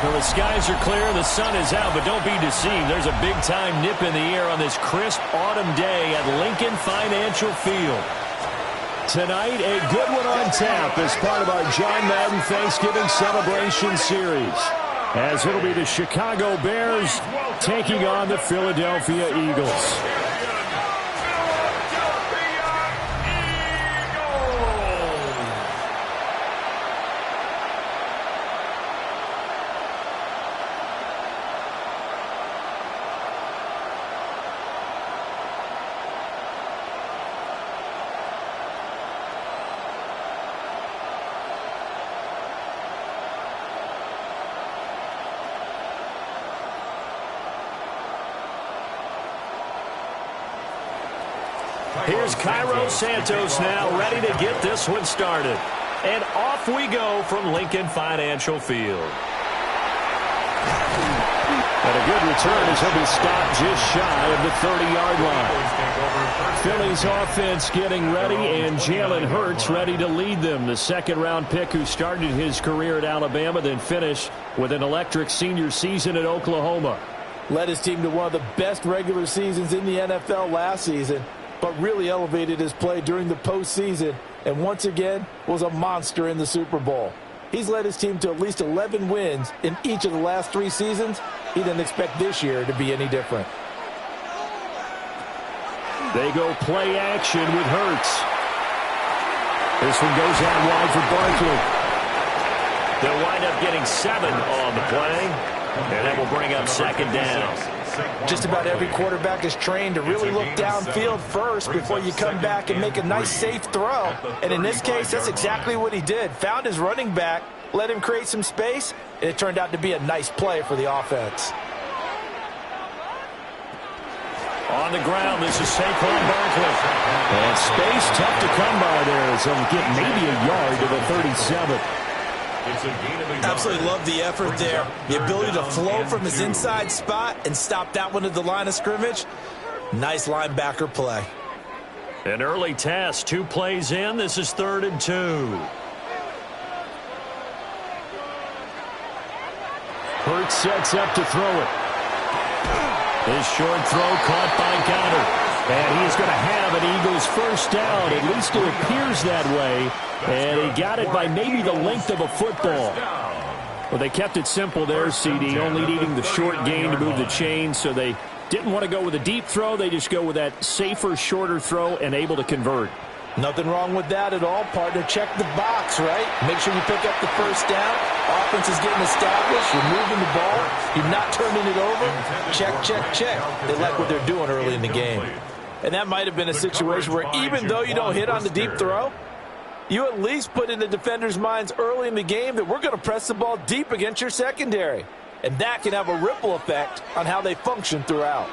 Well, the skies are clear, the sun is out, but don't be deceived. There's a big-time nip in the air on this crisp autumn day at Lincoln Financial Field. Tonight, a good one on tap as part of our John Madden Thanksgiving Celebration Series, as it'll be the Chicago Bears taking on the Philadelphia Eagles. Here's Cairo Santos now, ready to get this one started. And off we go from Lincoln Financial Field. And a good return as he'll be stopped just shy of the 30-yard line. Philly's offense getting ready, and Jalen Hurts ready to lead them. The second-round pick who started his career at Alabama, then finished with an electric senior season at Oklahoma. Led his team to one of the best regular seasons in the NFL last season, but really elevated his play during the postseason, and once again was a monster in the Super Bowl. He's led his team to at least 11 wins in each of the last 3 seasons. He didn't expect this year to be any different. They go play action with Hurts. This one goes out wide for Barkley. They'll wind up getting 7 on the play, and that will bring up second down. Just about every quarterback is trained to really look downfield first before you come back and make a nice, safe throw. And in this case, that's exactly what he did. Found his running back, let him create some space, and it turned out to be a nice play for the offense. On the ground, this is Saquon Barkley. And space tough to come by there as he'll get maybe a yard to the 37. Absolutely love the effort there. The ability to flow from his inside spot and stop that one at the line of scrimmage. Nice linebacker play. An early test, 2 plays in. This is 3rd and 2. Hurts sets up to throw it. This short throw caught by Goddard. And he is going to have an Eagles first down. At least it appears that way. And he got it by maybe the length of a football. Well, they kept it simple there, CD, only needing the short gain to move the chains. So they didn't want to go with a deep throw. They just go with that safer, shorter throw and able to convert. Nothing wrong with that at all, partner. Check the box, right? Make sure you pick up the first down. Offense is getting established. You're moving the ball. You're not turning it over. Check, check, check. They like what they're doing early in the game. And that might have been a situation where even though you don't hit on the deep throw, you at least put in the defenders' minds early in the game that we're going to press the ball deep against your secondary. And that can have a ripple effect on how they function throughout.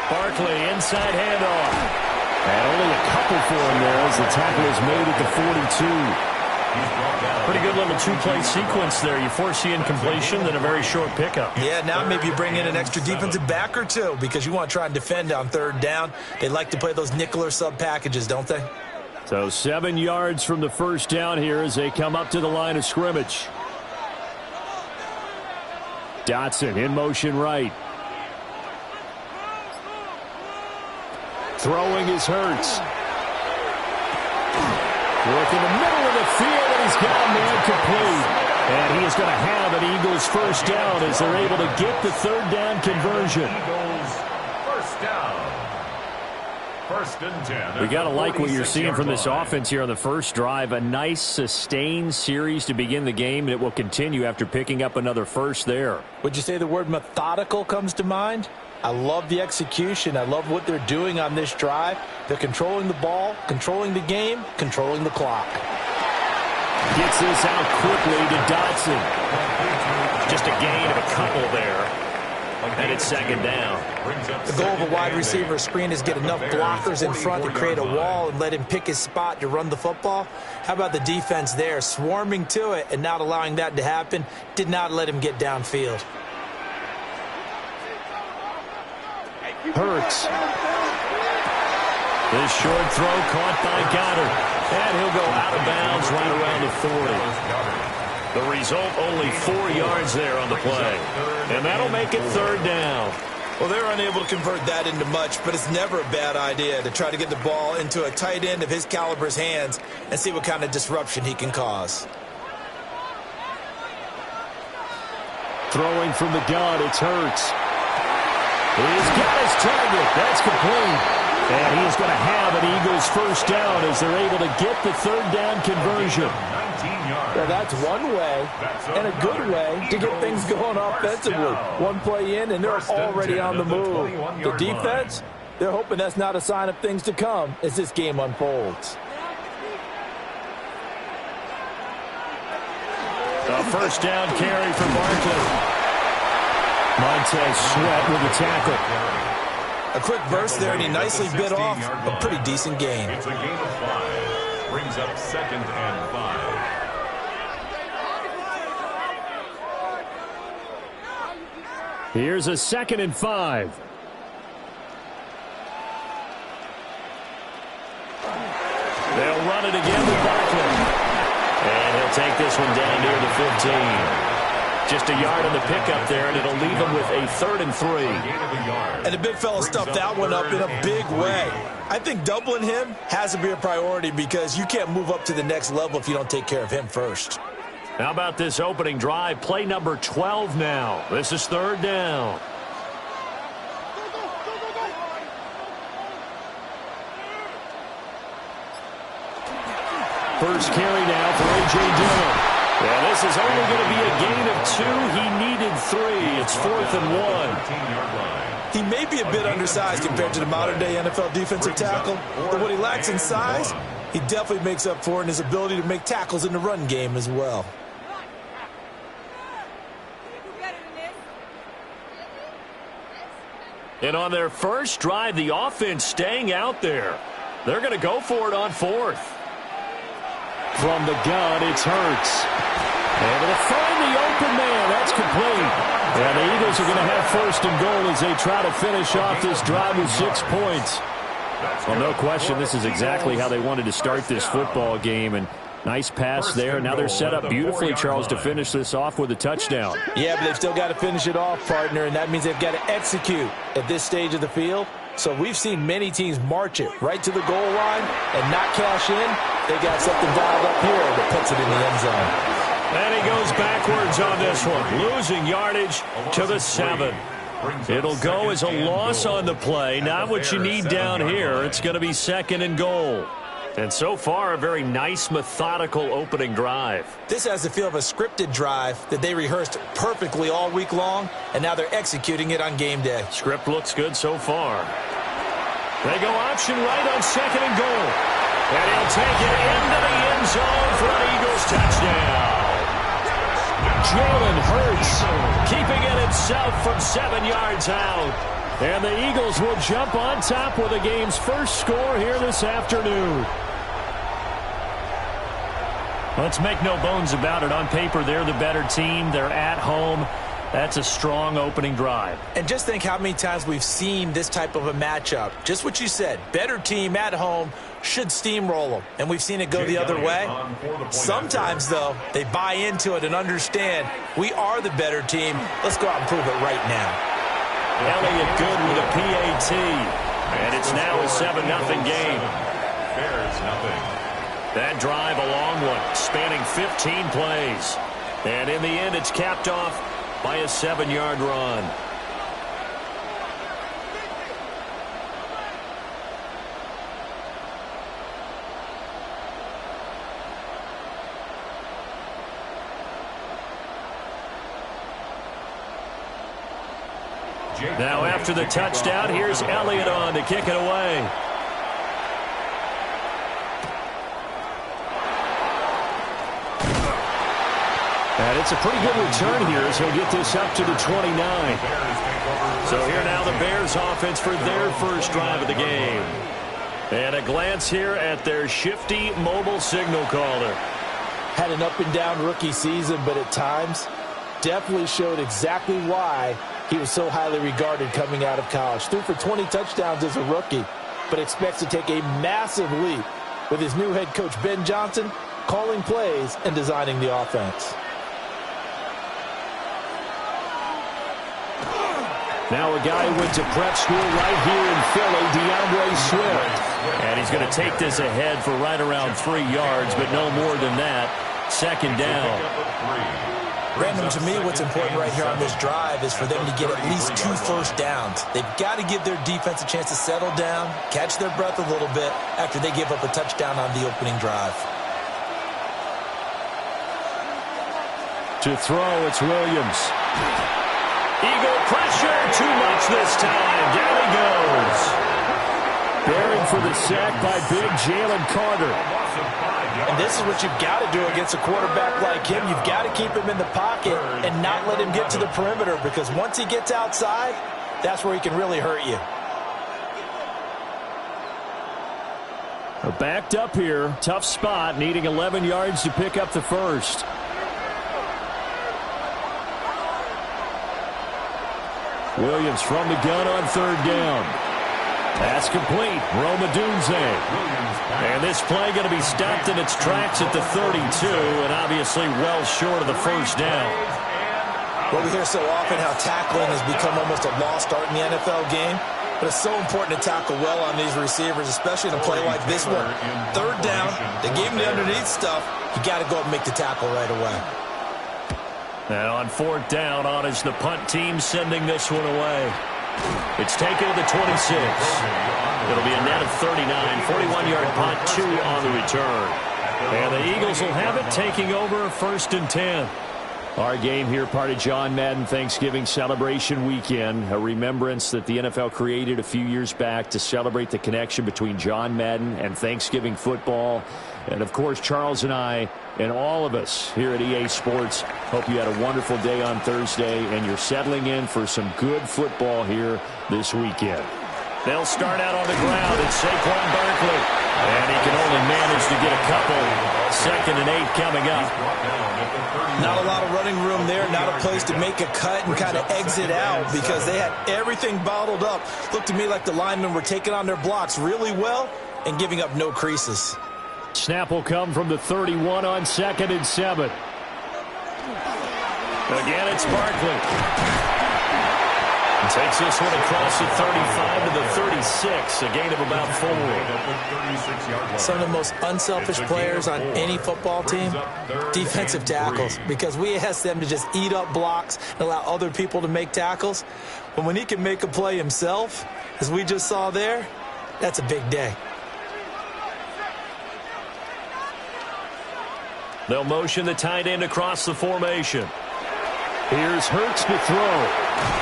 Barkley, inside handoff. And only a couple for him there as the tackle is made at the 42. Pretty good little 2-play sequence there. You force the incompletion, then a very short pickup. Yeah, now maybe you bring in an extra defensive back or 2 because you want to try and defend on 3rd down. They like to play those nickel or sub packages, don't they? So 7 yards from the first down here as they come up to the line of scrimmage. Dotson in motion right. Throwing is Hurts. Work in the middle of the field, and he's got man complete. And he is going to have an Eagles first down as they're able to get the 3rd down conversion. Eagles first down. 1st and 10. We got to like what you're seeing from this offense here on the first drive. A nice, sustained series to begin the game, and it will continue after picking up another first there. Would you say the word methodical comes to mind? I love the execution. I love what they're doing on this drive. They're controlling the ball, controlling the game, controlling the clock. Gets this out quickly to Dotson. Just a gain of a couple there. And it's 2nd down. The goal of a wide receiver screen is get enough blockers in front to create a wall and let him pick his spot to run the football. How about the defense there, swarming to it and not allowing that to happen? Did not let him get downfield. Hurts. This short throw caught by Goddard. And he'll go out of bounds right around the 40. The result, only 4 yards there on the play. And that'll make it third down. Well, they're unable to convert that into much, but it's never a bad idea to try to get the ball into a tight end of his caliber's hands and see what kind of disruption he can cause. Throwing from the gun, it's Hurts. He's got his target. That's complete. And he is going to have an Eagles first down as they're able to get the third down conversion. Well, that's one way, and a good way, to get things going offensively. One play in, and they're already on the move. The defense, they're hoping that's not a sign of things to come as this game unfolds. A first down carry for Barkley. Montez Sweat with the tackle. A quick burst there, and he nicely bit off a pretty decent gain. It's a game of 5. Brings up 2nd and 5. Here's a 2nd and 5. They'll run it again with Barkley. And he'll take this one down near the 15. Just a yard on the pickup there, and it'll leave him with a 3rd and 3. And the big fella stuffed that one up in a big way. I think doubling him has to be a priority because you can't move up to the next level if you don't take care of him first. How about this opening drive? Play number 12 now. This is third down. First carry now for A.J. Dillon. Yeah, this is only going to be a gain of 2. He needed 3. It's 4th and 1. He may be a bit undersized compared to the modern-day NFL defensive tackle, but what he lacks in size, he definitely makes up for in his ability to make tackles in the run game as well. And on their first drive, the offense staying out there. They're going to go for it on 4th. From the gun, it's Hurts. Able to find the open man. That's complete. And the Eagles are going to have 1st and goal as they try to finish off this drive with 6 points. Well, no question, this is exactly how they wanted to start this football game. And nice pass there. Now they're set up beautifully, Charles, to finish this off with a touchdown. Yeah, but they've still got to finish it off, partner, and that means they've got to execute at this stage of the field. So we've seen many teams march it right to the goal line and not cash in. They got something dialed up here that puts it in the end zone. And he goes backwards on this one, losing yardage to the 7. It'll go as a loss on the play. Not what you need down here. It's going to be 2nd and goal. And so far, a very nice, methodical opening drive. This has the feel of a scripted drive that they rehearsed perfectly all week long, and now they're executing it on game day. Script looks good so far. They go option right on 2nd and goal. And he'll take it into the end zone for an Eagles touchdown. Jalen Hurts keeping it himself from 7 yards out. And the Eagles will jump on top with the game's first score here this afternoon. Let's make no bones about it. On paper, they're the better team. They're at home. That's a strong opening drive. And just think how many times we've seen this type of a matchup. Just what you said, better team at home should steamroll them. And we've seen it go the other way. Sometimes, though, they buy into it and understand we are the better team. Let's go out and prove it right now. Elliott good with a PAT. And it's now a 7-0 game. Bears nothing. That drive, a long one, spanning 15 plays. And in the end, it's capped off by a 7-yard run. Now after the touchdown, here's Elliott on to kick it away. And it's a pretty good return here as he'll get this up to the 29. So here now the Bears offense for their first drive of the game. And a glance here at their shifty mobile signal caller. Had an up-and-down rookie season, but at times definitely showed exactly why he was so highly regarded coming out of college. Threw for 20 touchdowns as a rookie, but expects to take a massive leap with his new head coach, Ben Johnson, calling plays and designing the offense. Now a guy who went to prep school right here in Philly, DeAndre Swift. And he's going to take this ahead for right around 3 yards, but no more than that. Second down. Brandon, to me, what's important right here on this drive is for them to get at least 2 first downs. They've got to give their defense a chance to settle down, catch their breath a little bit after they give up a touchdown on the opening drive. To throw, it's Williams. Eagle pressure, too much this time. Down he goes. Bearing for the sack by big Jalen Carter. And this is what you've got to do against a quarterback like him. You've got to keep him in the pocket and not let him get to the perimeter, because once he gets outside, that's where he can really hurt you. Backed up here. Tough spot, needing 11 yards to pick up the first. Williams from the gun on third down. Pass complete. Roma Dunze. And this play going to be stopped in its tracks at the 32, and obviously well short of the first down. Well, we hear so often how tackling has become almost a lost art in the NFL game. But it's so important to tackle well on these receivers, especially in a play like this one. Third down, they gave him the underneath stuff. You got to go up and make the tackle right away. And on fourth down, on is the punt team sending this one away. It's taken to the 26. It'll be a net of 39, 41-yard punt, 2 on the return. And the Eagles will have it, taking over first and 10. Our game here, part of John Madden Thanksgiving Celebration Weekend, a remembrance that the NFL created a few years back to celebrate the connection between John Madden and Thanksgiving football. And, of course, Charles and I and all of us here at EA Sports hope you had a wonderful day on Thursday and you're settling in for some good football here this weekend. They'll start out on the ground. It's Saquon Barkley. And he can only manage to get a couple. 2nd and 8 coming up. Not a lot of running room there. Not a place to make a cut and kind of exit out because they had everything bottled up. Looked to me like the linemen were taking on their blocks really well and giving up no creases. Snap will come from the 31 on 2nd and 7. Again, it's Barkley. Takes this one across the 35 to the 36, a gain of about 4. Some of the most unselfish players on any football team, defensive tackles, because we ask them to just eat up blocks and allow other people to make tackles. But when he can make a play himself, as we just saw there, that's a big day. They'll motion the tight end across the formation. Here's Hurts to throw.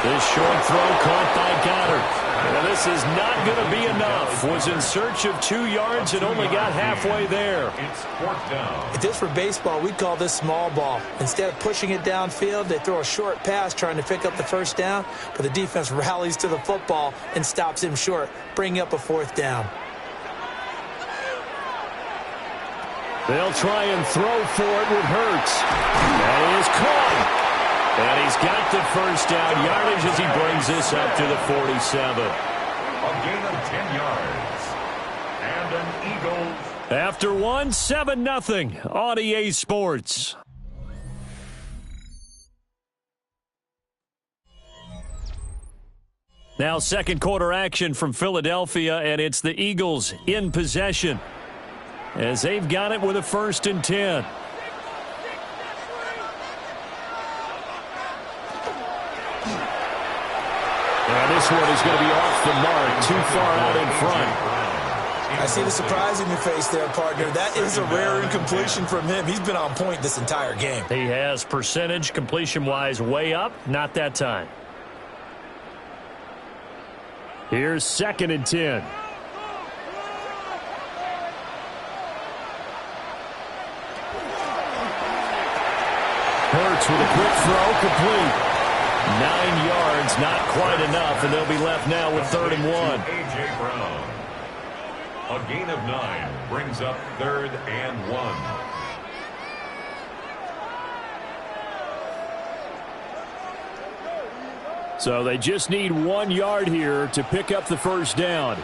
This short throw caught by Goddard. And this is not going to be enough. Was in search of 2 yards and only got halfway there. If this were baseball, we'd call this small ball. Instead of pushing it downfield, they throw a short pass trying to pick up the first down, but the defense rallies to the football and stops him short, bringing up a 4th down. They'll try and throw for it with Hurts. That is caught. And he's got the first down yardage as he brings this up to the 47. A gain of 10 yards. And an Eagles. After 1, 7-0 on EA Sports. Now second quarter action from Philadelphia, and it's the Eagles in possession as they've got it with a 1st and 10. And this one is going to be off the mark, too far out in front. I see the surprise in your face there, partner. That is a rare incompletion from him. He's been on point this entire game. He has percentage completion-wise way up, not that time. Here's 2nd and 10. Hurts with a quick throw, complete. 9 yards, not quite enough, and they'll be left now with 3rd and 1. A.J. Brown. A gain of 9 brings up 3rd and 1. So they just need 1 yard here to pick up the first down.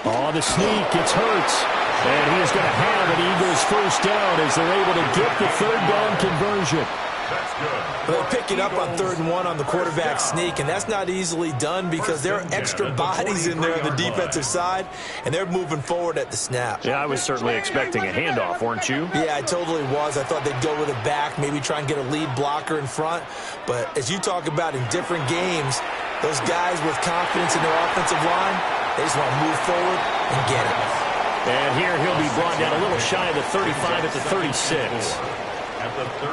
On the sneak, it's Hurts. And he is going to have an Eagles first down as they're able to get the 3rd down conversion. That's good. They pick it up on 3rd and 1 on the quarterback sneak, and that's not easily done because there are extra bodies in there on the defensive side, and they're moving forward at the snap. Yeah, I was certainly expecting a handoff, weren't you? Yeah, I totally was. I thought they'd go with it back, maybe try and get a lead blocker in front. But as you talk about in different games, those guys with confidence in their offensive line, they just want to move forward and get it. And here he'll be brought down a little shy of the 35 at the 36.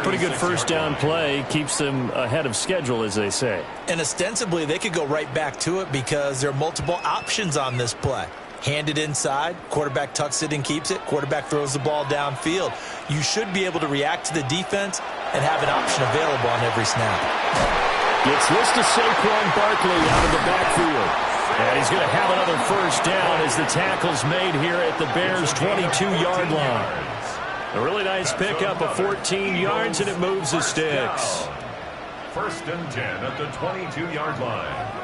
Pretty good first down play. Keeps them ahead of schedule, as they say. And ostensibly, they could go right back to it because there are multiple options on this play. Hand it inside, quarterback tucks it and keeps it, quarterback throws the ball downfield. You should be able to react to the defense and have an option available on every snap. Gets this to Saquon Barkley out of the backfield. And he's going to have another first down as the tackle's made here at the Bears' 22-yard line. A really nice pickup of 14 yards, and it moves the sticks. 1st and 10 at the 22-yard line.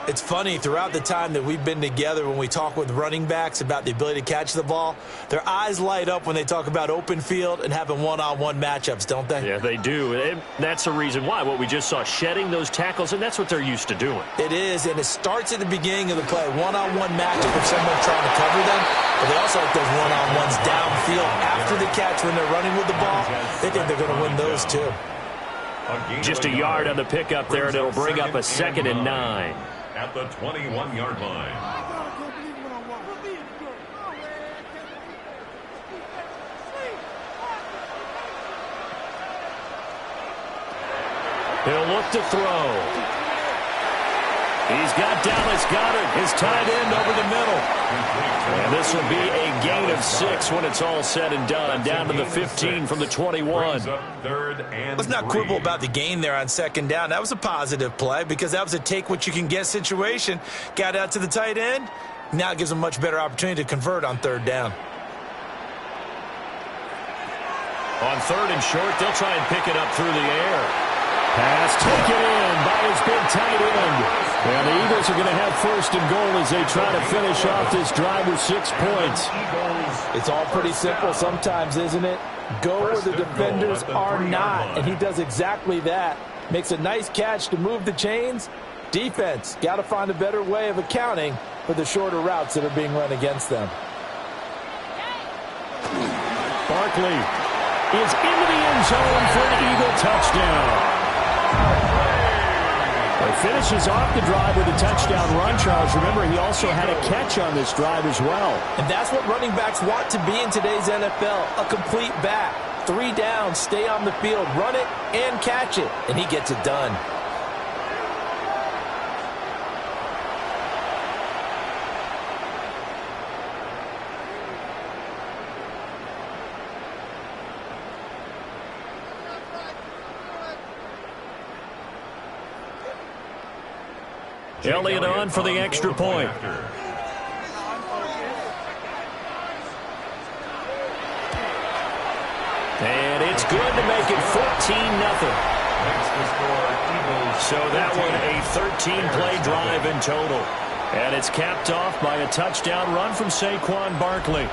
It's funny, throughout the time that we've been together, when we talk with running backs about the ability to catch the ball, their eyes light up when they talk about open field and having one-on-one matchups, don't they? Yeah, they do. And that's the reason why. What we just saw, shedding those tackles, and that's what they're used to doing. It is, and it starts at the beginning of the play. One-on-one matchup with someone trying to cover them, but they also like those one-on-ones downfield after the catch when they're running with the ball. They think they're going to win those, too. Just a yard on the pickup there, and it'll bring up a 2nd and 9. At the 21-yard line. He'll look to throw. He's got Dallas Goedert, his tight end, over the middle. And this will be a gain of 6 when it's all said and done. Down to the 15 from the 21. Let's not quibble about the gain there on 2nd down. That was a positive play because that was a take-what-you-can-get situation. Got out to the tight end. Now it gives them a much better opportunity to convert on 3rd down. On 3rd and short, they'll try and pick it up through the air. Pass taken in by his big tight end. And the Eagles are going to have 1st and goal as they try to finish off this drive with 6 points. It's all pretty simple sometimes, isn't it? Go where the defenders are not, and he does exactly that. Makes a nice catch to move the chains. Defense, got to find a better way of accounting for the shorter routes that are being run against them. Barkley is into the end zone for an Eagle touchdown. He finishes off the drive with a touchdown run, Charles. Remember, he also had a catch on this drive as well. And that's what running backs want to be in today's NFL, a complete back. 3 downs, stay on the field, run it, and catch it. And he gets it done. Elliott on for the extra point. And it's good to make it 14-0. So that one a 13-play drive in total. And it's capped off by a touchdown run from Saquon Barkley.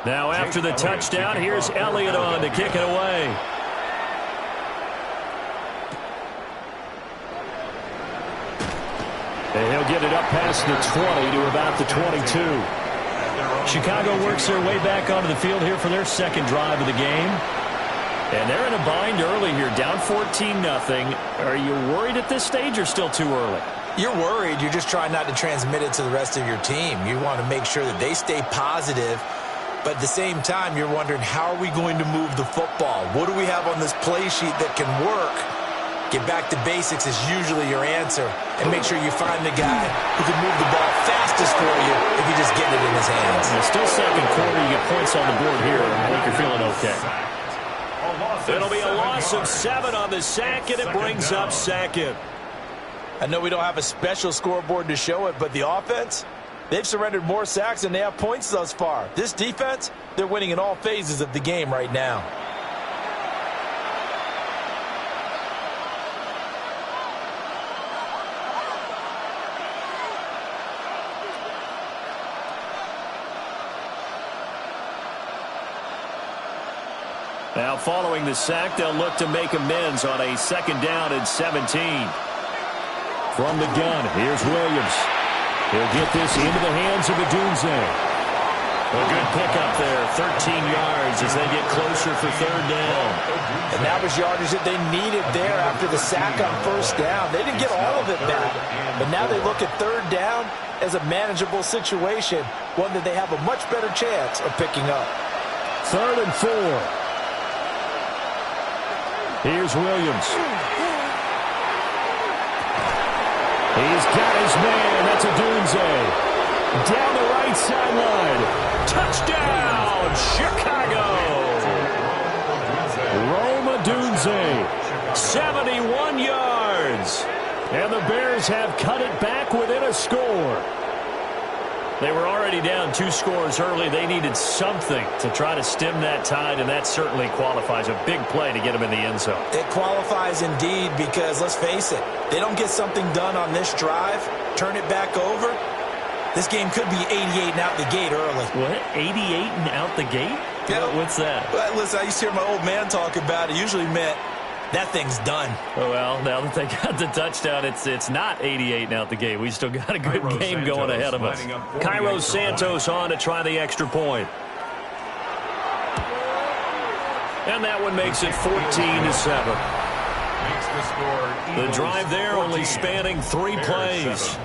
Now after the touchdown, here's Elliott on to kick it away. And he'll get it up past the 20 to about the 22. Chicago works their way back onto the field here for their 2nd drive of the game. And they're in a bind early here, down 14-0. Are you worried at this stage or still too early? You're worried. You're just trying not to transmit it to the rest of your team. You want to make sure that they stay positive. But at the same time, you're wondering, how are we going to move the football? What do we have on this play sheet that can work? Get back to basics is usually your answer. And make sure you find the guy who can move the ball fastest for you if you just get it in his hands. Still 2nd quarter, you get points on the board here. I think you're feeling okay. It'll be a loss of 7 on the sack, and it brings up second. I know we don't have a special scoreboard to show it, but the offense, they've surrendered more sacks than they have points thus far. This defense, they're winning in all phases of the game right now. Now following the sack, they'll look to make amends on a 2nd down and 17. From the gun, here's Williams. He'll get this into the hands of Adunze. A good pickup there, 13 yards as they get closer for 3rd down. And that was yardage that they needed there after the sack on 1st down. They didn't get all of it back, but now they look at 3rd down as a manageable situation, one that they have a much better chance of picking up. 3rd and 4. Here's Williams. He's got his man. That's Adunze. Down the right sideline. Touchdown, Chicago. Rome Adunze, 71 yards. And the Bears have cut it back within a score. They were already down 2 scores early. They needed something to try to stem that tide, and that certainly qualifies. A big play to get them in the end zone. It qualifies indeed because, let's face it, they don't get something done on this drive, turn it back over, this game could be 88 and out the gate early. What? 88 and out the gate? Yeah. What's that? Well, listen, I used to hear my old man talk about it. Usually meant that thing's done. Well, now that they got the touchdown, it's not 88 and out the gate. We still got a good game going ahead of us. Cairo Santos on to try the extra point. And that one makes it 14-7. The drive there only spanning 3 plays.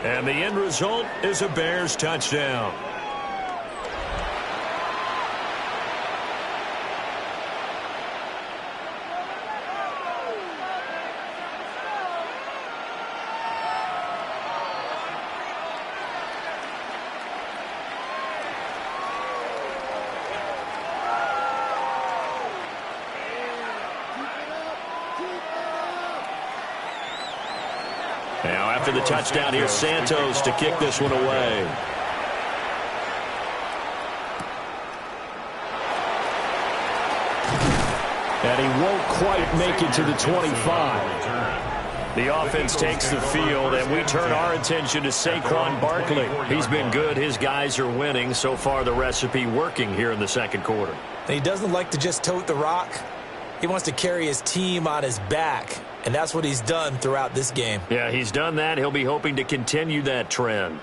And the end result is a Bears touchdown. Now, after the touchdown, here's Santos to kick this one away. And he won't quite make it to the 25. The offense takes the field, and we turn our attention to Saquon Barkley. He's been good. His guys are winning. So far, the recipe working here in the 2nd quarter. And he doesn't like to just tote the rock. He wants to carry his team on his back. And that's what he's done throughout this game. Yeah, he's done that. He'll be hoping to continue that trend.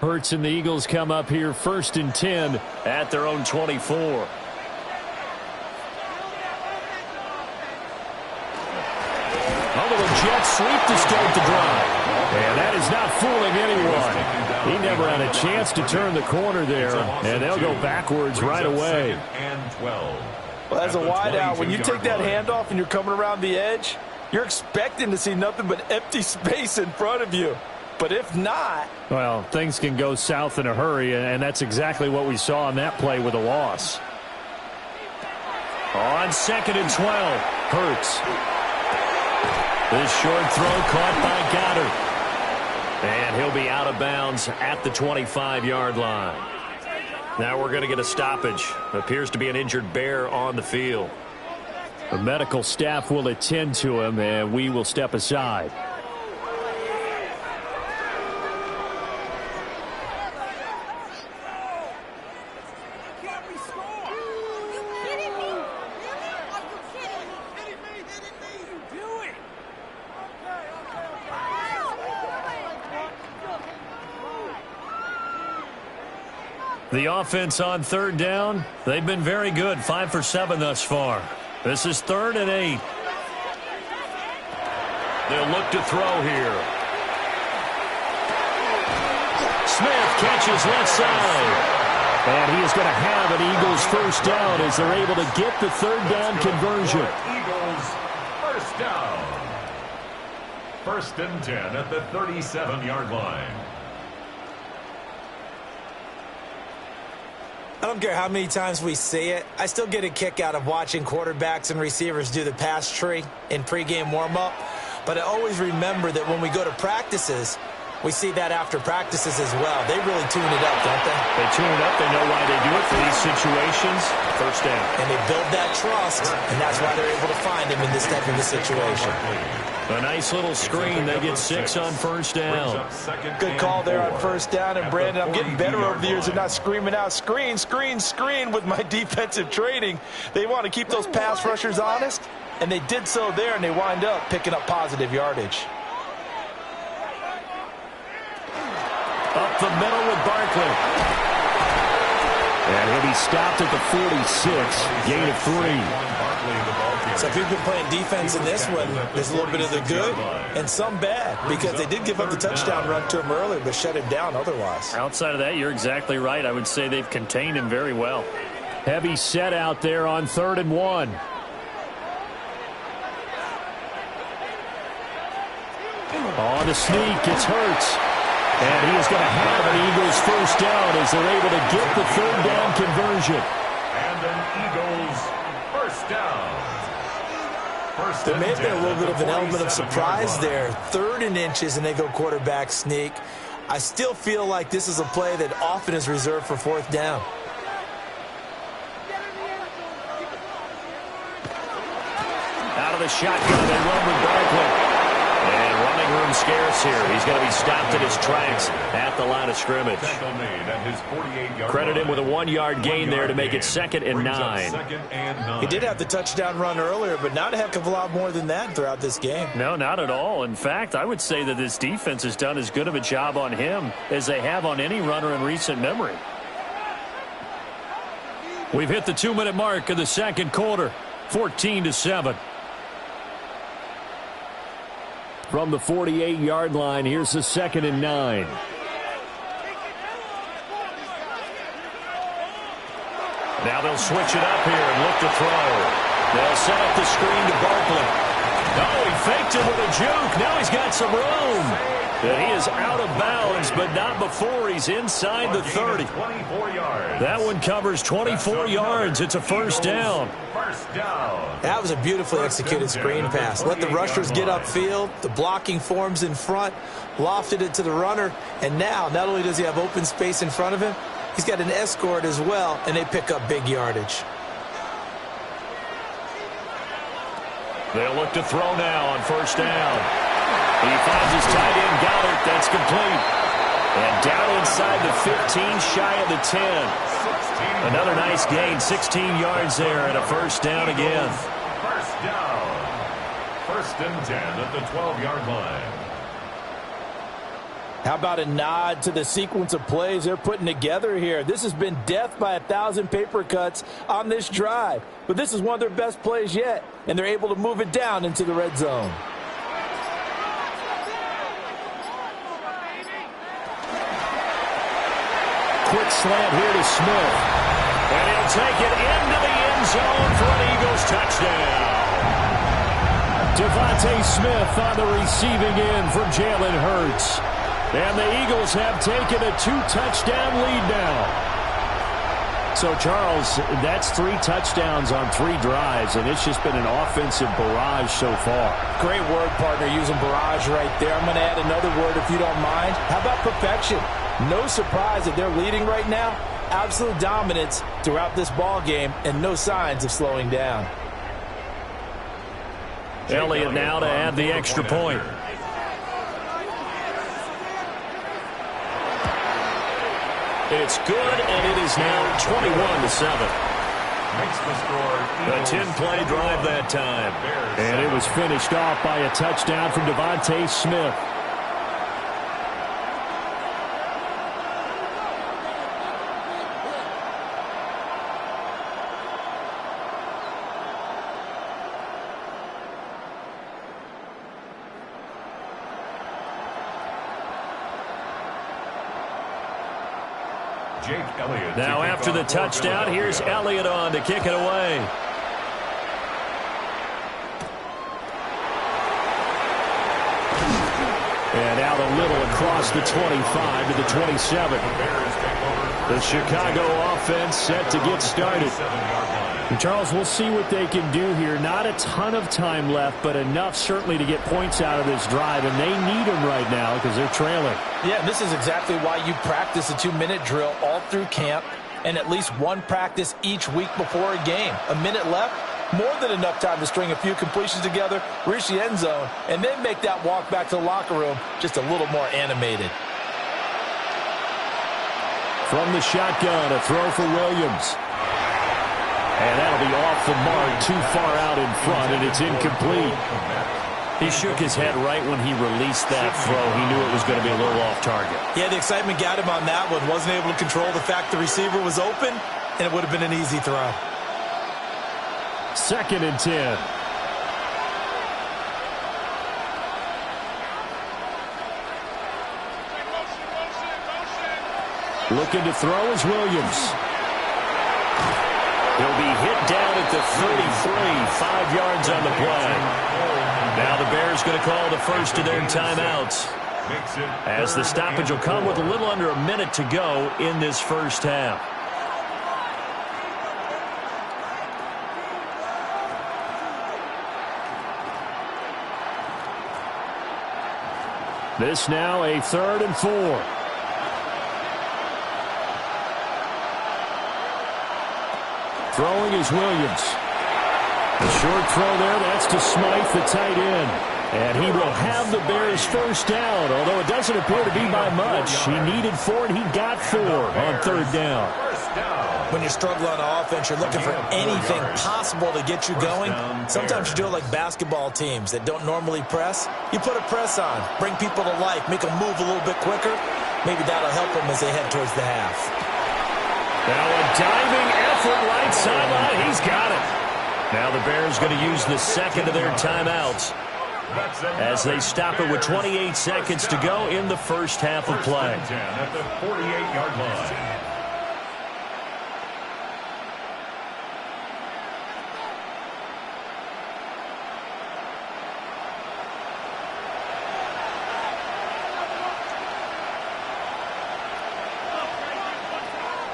Hurts and the Eagles come up here 1st and 10 at their own 24. The Jets sweep to start the drive. And that is not fooling anyone. He never had a chance to turn the corner there, and they'll go backwards right away. Well, as a wideout, when you take that handoff and you're coming around the edge, you're expecting to see nothing but empty space in front of you. But if not... Well, things can go south in a hurry, and that's exactly what we saw on that play with a loss. On 2nd and 12, Hurts. This short throw caught by Goddard. And he'll be out of bounds at the 25-yard line. Now we're going to get a stoppage. Appears to be an injured Bear on the field. The medical staff will attend to him, and we will step aside. The offense on 3rd down, they've been very good, 5 for 7 thus far. This is 3rd and 8. They'll look to throw here. Smith catches left side. And he is going to have an Eagles 1st down as they're able to get the 3rd down conversion. Eagles 1st down. 1st and 10 at the 37-yard line. I don't care how many times we see it. I still get a kick out of watching quarterbacks and receivers do the pass tree in pregame warm-up. But I always remember that when we go to practices, we see that after practices as well. They really tune it up, don't they? They tune it up. They know why they do it for these situations. First down. And they build that trust, and that's why they're able to find him in this type of a situation. A nice little screen. They get 6 on first down. Good call there on first down. And, Brandon, I'm getting better over the years of not screaming out, screen, screen, screen with my defensive training. They want to keep those pass rushers honest, and they did so there, and they wind up picking up positive yardage. Up the middle with Barkley. And he'll be stopped at the 46. Gain of 3. So if you've been playing defense in this one, there's a little bit of the good and some bad, because they did give up the touchdown run to him earlier, but shut him down otherwise. Outside of that, you're exactly right. I would say they've contained him very well. Heavy set out there on 3rd and 1. On the sneak, it's Hurts. And he is going to have an Eagles first down as they're able to get the 3rd down conversion. And an Eagles first down. There may have been a little bit of an element of surprise there. 3rd and inches, and they go quarterback sneak. I still feel like this is a play that often is reserved for 4th down. Out of the shotgun, they run with Barkley. And running room scarce here. He's going to be stopped in his tracks at the line of scrimmage. Credit him with a 1-yard gain there to make it 2nd and 9. He did have the touchdown run earlier, but not a heck of a lot more than that throughout this game. No, not at all. In fact, I would say that this defense has done as good of a job on him as they have on any runner in recent memory. We've hit the 2-minute mark of the 2nd quarter. 14-7. From the 48-yard line, here's the 2nd and 9. Now they'll switch it up here and look to throw. They'll set up the screen to Barkley. Oh, he faked it with a juke. Now he's got some room. And he is out of bounds, but not before he's inside the 30. That one covers 24 yards. It's a first down. That was a beautifully executed screen pass. Let the rushers get upfield. The blocking forms in front. Lofted it to the runner. And now, not only does he have open space in front of him, he's got an escort as well, and they pick up big yardage. They'll look to throw now on first down. He finds his tight end, Goddard. That's complete. And down inside the 15, shy of the 10. Another nice gain, 16 yards there, and a first down again. First down. 1st and 10 at the 12-yard line. How about a nod to the sequence of plays they're putting together here? This has been death by 1,000 paper cuts on this drive. But this is one of their best plays yet, and they're able to move it down into the red zone. Quick slant here to Smith. And he'll take it into the end zone for an Eagles touchdown. Devontae Smith on the receiving end from Jalen Hurts. And the Eagles have taken a 2-touchdown lead now. So, Charles, that's 3 touchdowns on 3 drives, and it's just been an offensive barrage so far. Great word, partner, using barrage right there. I'm going to add another word if you don't mind. How about perfection? No surprise that they're leading right now. Absolute dominance throughout this ball game, and no signs of slowing down. Elliott now to add the extra point. It's good, and it is now 21-7. A 10-play drive that time. And it was finished off by a touchdown from Devontae Smith. Now after the touchdown, here's Elliott on to kick it away. And out a little across the 25 to the 27. The Chicago offense set to get started. And Charles, we'll see what they can do here. Not a ton of time left, but enough certainly to get points out of this drive, and they need them right now because they're trailing. Yeah, this is exactly why you practice a 2-minute drill all through camp and at least one practice each week before a game. A minute left, more than enough time to string a few completions together, reach the end zone, and then make that walk back to the locker room just a little more animated. From the shotgun, a throw for Williams. And that'll be off the mark, too far out in front, and it's incomplete. He shook his head right when he released that throw. He knew it was going to be a little off target. Yeah, the excitement got him on that one. Wasn't able to control the fact the receiver was open, and it would have been an easy throw. 2nd and 10. Looking to throw is Williams. He'll be hit down at the 33, 5 yards on the play. Now the Bears going to call the first of their timeouts, as the stoppage will come with a little under a minute to go in this first half. This now a 3rd and 4. Throwing is Williams. The short throw there, that's to Smythe, the tight end. And he will have the Bears first down, although it doesn't appear to be by much. He needed 4, and he got 4 on 3rd down. When you're struggling on offense, you're looking for anything possible to get you going. Sometimes you do it like basketball teams that don't normally press. You put a press on, bring people to life, make them move a little bit quicker. Maybe that'll help them as they head towards the half. Now a diving effort right sideline. He's got it. Now the Bears going to use the 2nd of their timeouts as they stop it with 28 seconds to go in the first half of play. At the 48-yard line.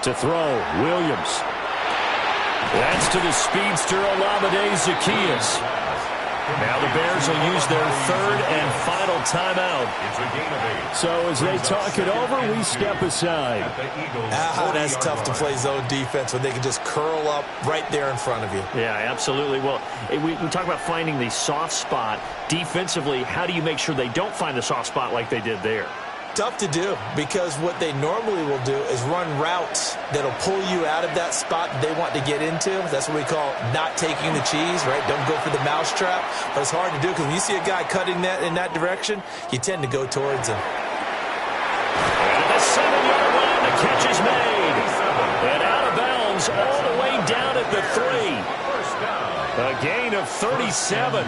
To throw, Williams. That's to the speedster, Olamide Zaccheaus. Now the Bears will use their 3rd and final timeout. It's a gain of 8. So as they talk it over, we step aside. That's tough to play zone defense when they can just curl up right there in front of you. Yeah, absolutely. Well, we talk about finding the soft spot. Defensively, how do you make sure they don't find the soft spot like they did there? Tough to do, because what they normally will do is run routes that'll pull you out of that spot they want to get into. That's what we call not taking the cheese, right? Don't go for the mousetrap. But it's hard to do because when you see a guy cutting that in that direction, you tend to go towards him. At the 7-yard line, the catch is made. And out of bounds all the way down at the 3. A gain of 37.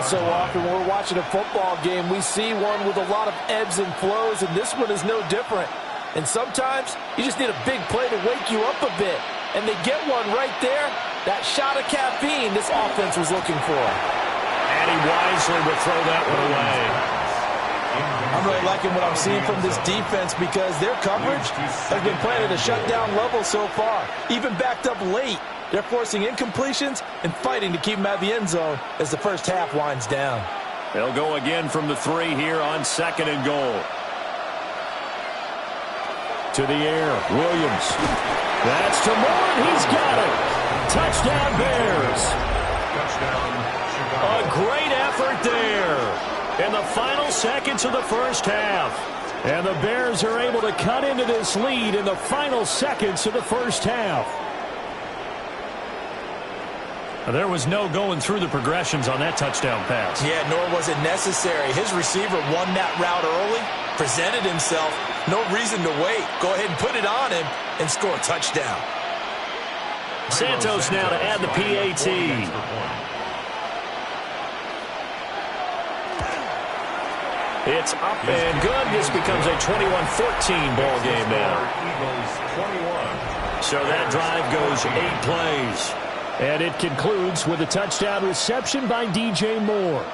So often when we're watching a football game, we see one with a lot of ebbs and flows, and this one is no different. And sometimes you just need a big play to wake you up a bit. And they get one right there. That shot of caffeine this offense was looking for. And he wisely would throw that one away. I'm really liking what I'm seeing from this defense because their coverage has been playing at a shutdown level so far. Even backed up late. They're forcing incompletions and fighting to keep them out of the end zone as the first half winds down. They'll go again from the 3 here on 2nd and goal. To the air, Williams. That's to Moore, and he's got it. Touchdown, Bears. A great effort there in the final seconds of the first half. And the Bears are able to cut into this lead in the final seconds of the first half. There was no going through the progressions on that touchdown pass. Yeah, nor was it necessary. His receiver won that route early, presented himself. No reason to wait. Go ahead and put it on him and score a touchdown. Santos now to add the PAT. It's up and good. This becomes a 21-14 ball game now. So that drive goes 8 plays. And it concludes with a touchdown reception by DJ Moore.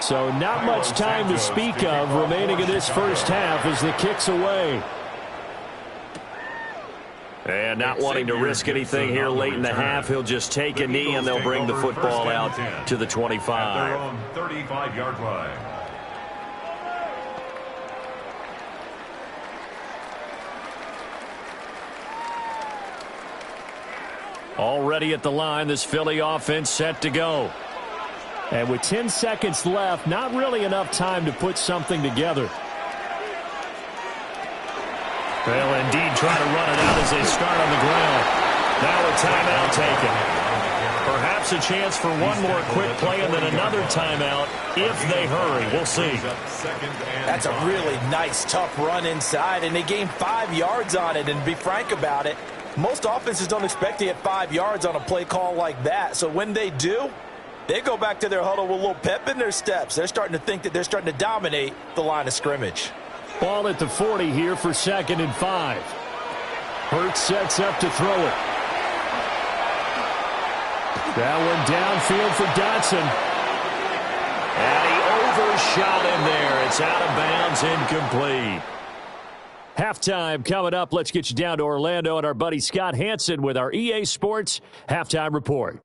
So not much time to speak of remaining in this first half as the kick's away. And not wanting to risk anything here late in the half, he'll just take a knee and they'll bring the football out to the 25. Their own 35-yard line. Already at the line, this Philly offense set to go. And with 10 seconds left, not really enough time to put something together. They'll indeed try to run it out as they start on the ground. Now a timeout taken. Perhaps a chance for one more quick play and then another timeout if they hurry. We'll see. That's a really nice, tough run inside, and they gained 5 yards on it. And to be frank about it, most offenses don't expect to get 5 yards on a play call like that. So when they do, they go back to their huddle with a little pep in their steps. They're starting to think that they're starting to dominate the line of scrimmage. Ball at the 40 here for 2nd and 5. Hurts sets up to throw it. That one downfield for Dotson. And he overshot him there. It's out of bounds, incomplete. Halftime coming up. Let's get you down to Orlando and our buddy Scott Hansen with our EA Sports Halftime Report.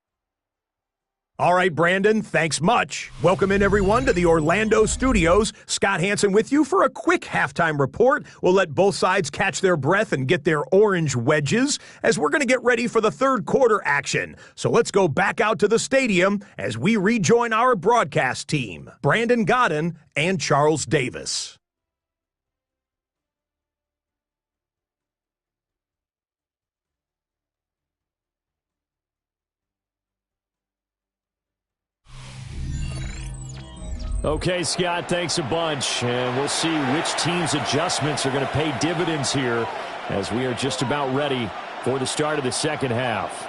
All right, Brandon, thanks much. Welcome in, everyone, to the Orlando studios. Scott Hansen with you for a quick halftime report. We'll let both sides catch their breath and get their orange wedges as we're going to get ready for the third quarter action. So let's go back out to the stadium as we rejoin our broadcast team, Brandon Godden and Charles Davis. Okay, Scott, thanks a bunch. And we'll see which team's adjustments are going to pay dividends here as we are just about ready for the start of the second half.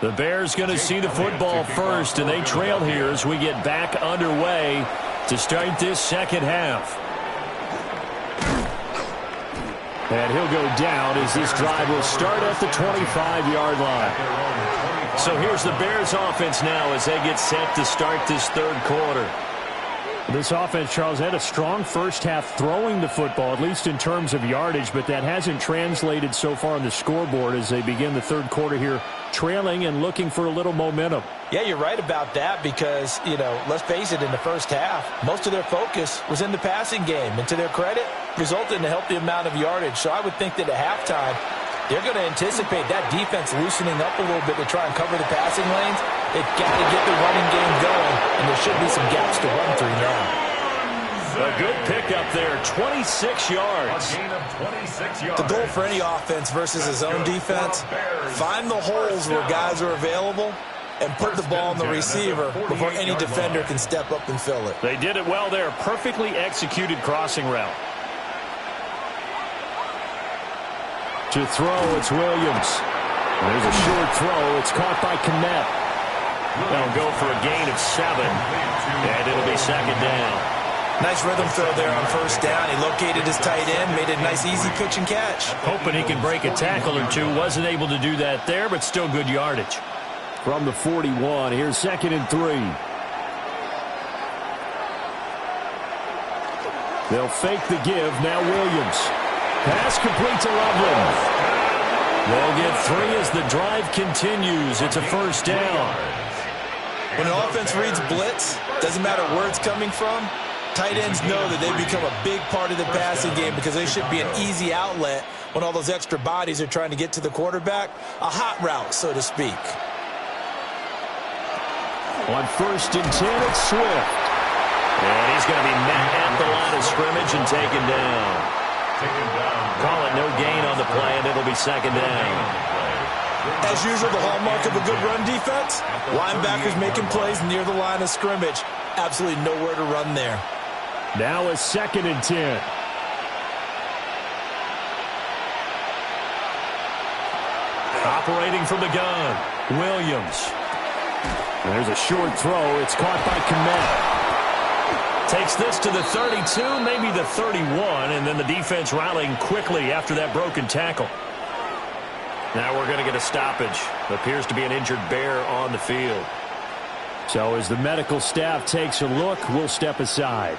The Bears going to see the football first, and they trail here as we get back underway to start this second half. And he'll go down as this drive will start at the 25-yard line. So here's the Bears offense now as they get set to start this third quarter. This offense, Charles, had a strong first half throwing the football, at least in terms of yardage, but that hasn't translated so far on the scoreboard as they begin the third quarter here, trailing and looking for a little momentum. Yeah, you're right about that because, let's face it, in the first half, most of their focus was in the passing game. And to their credit, resulted in a healthy amount of yardage. So I would think that at halftime, they're going to anticipate that defense loosening up a little bit to try and cover the passing lanes. They've got to get the running game going, and there should be some gaps to run through now. A good pickup there, 26 yards. A gain of 26 yards. The goal for any offense versus his own defense, find the holes where guys are available and put the ball on the receiver before any defender can step up and fill it. They did it well there. Perfectly executed crossing route. To throw, it's Williams. There's a short throw. It's caught by Kmet. They'll go for a gain of 7, and it'll be second down. Nice rhythm throw there on first down. He located his tight end, made a nice easy pitch and catch. Hoping he can break a tackle or two. Wasn't able to do that there, but still good yardage. From the 41, here's 2nd and 3. They'll fake the give. Now Williams. Pass complete to Loveland. They'll get 3 as the drive continues. It's a first down. When an offense reads blitz, doesn't matter where it's coming from, tight ends know that they become a big part of the passing game because they should be an easy outlet when all those extra bodies are trying to get to the quarterback. A hot route, so to speak. On 1st and 10, it's Swift. And he's going to be met at the line of scrimmage and taken down. Call it no gain on the play, and it'll be second down. As usual, the hallmark of a good run defense, linebackers making plays near the line of scrimmage. Absolutely nowhere to run there. Now a 2nd and 10. Operating from the gun, Williams. There's a short throw. It's caught by Kmet. Takes this to the 32, maybe the 31, and then the defense rallying quickly after that broken tackle. Now we're going to get a stoppage. Appears to be an injured bear on the field. So as the medical staff takes a look, we'll step aside.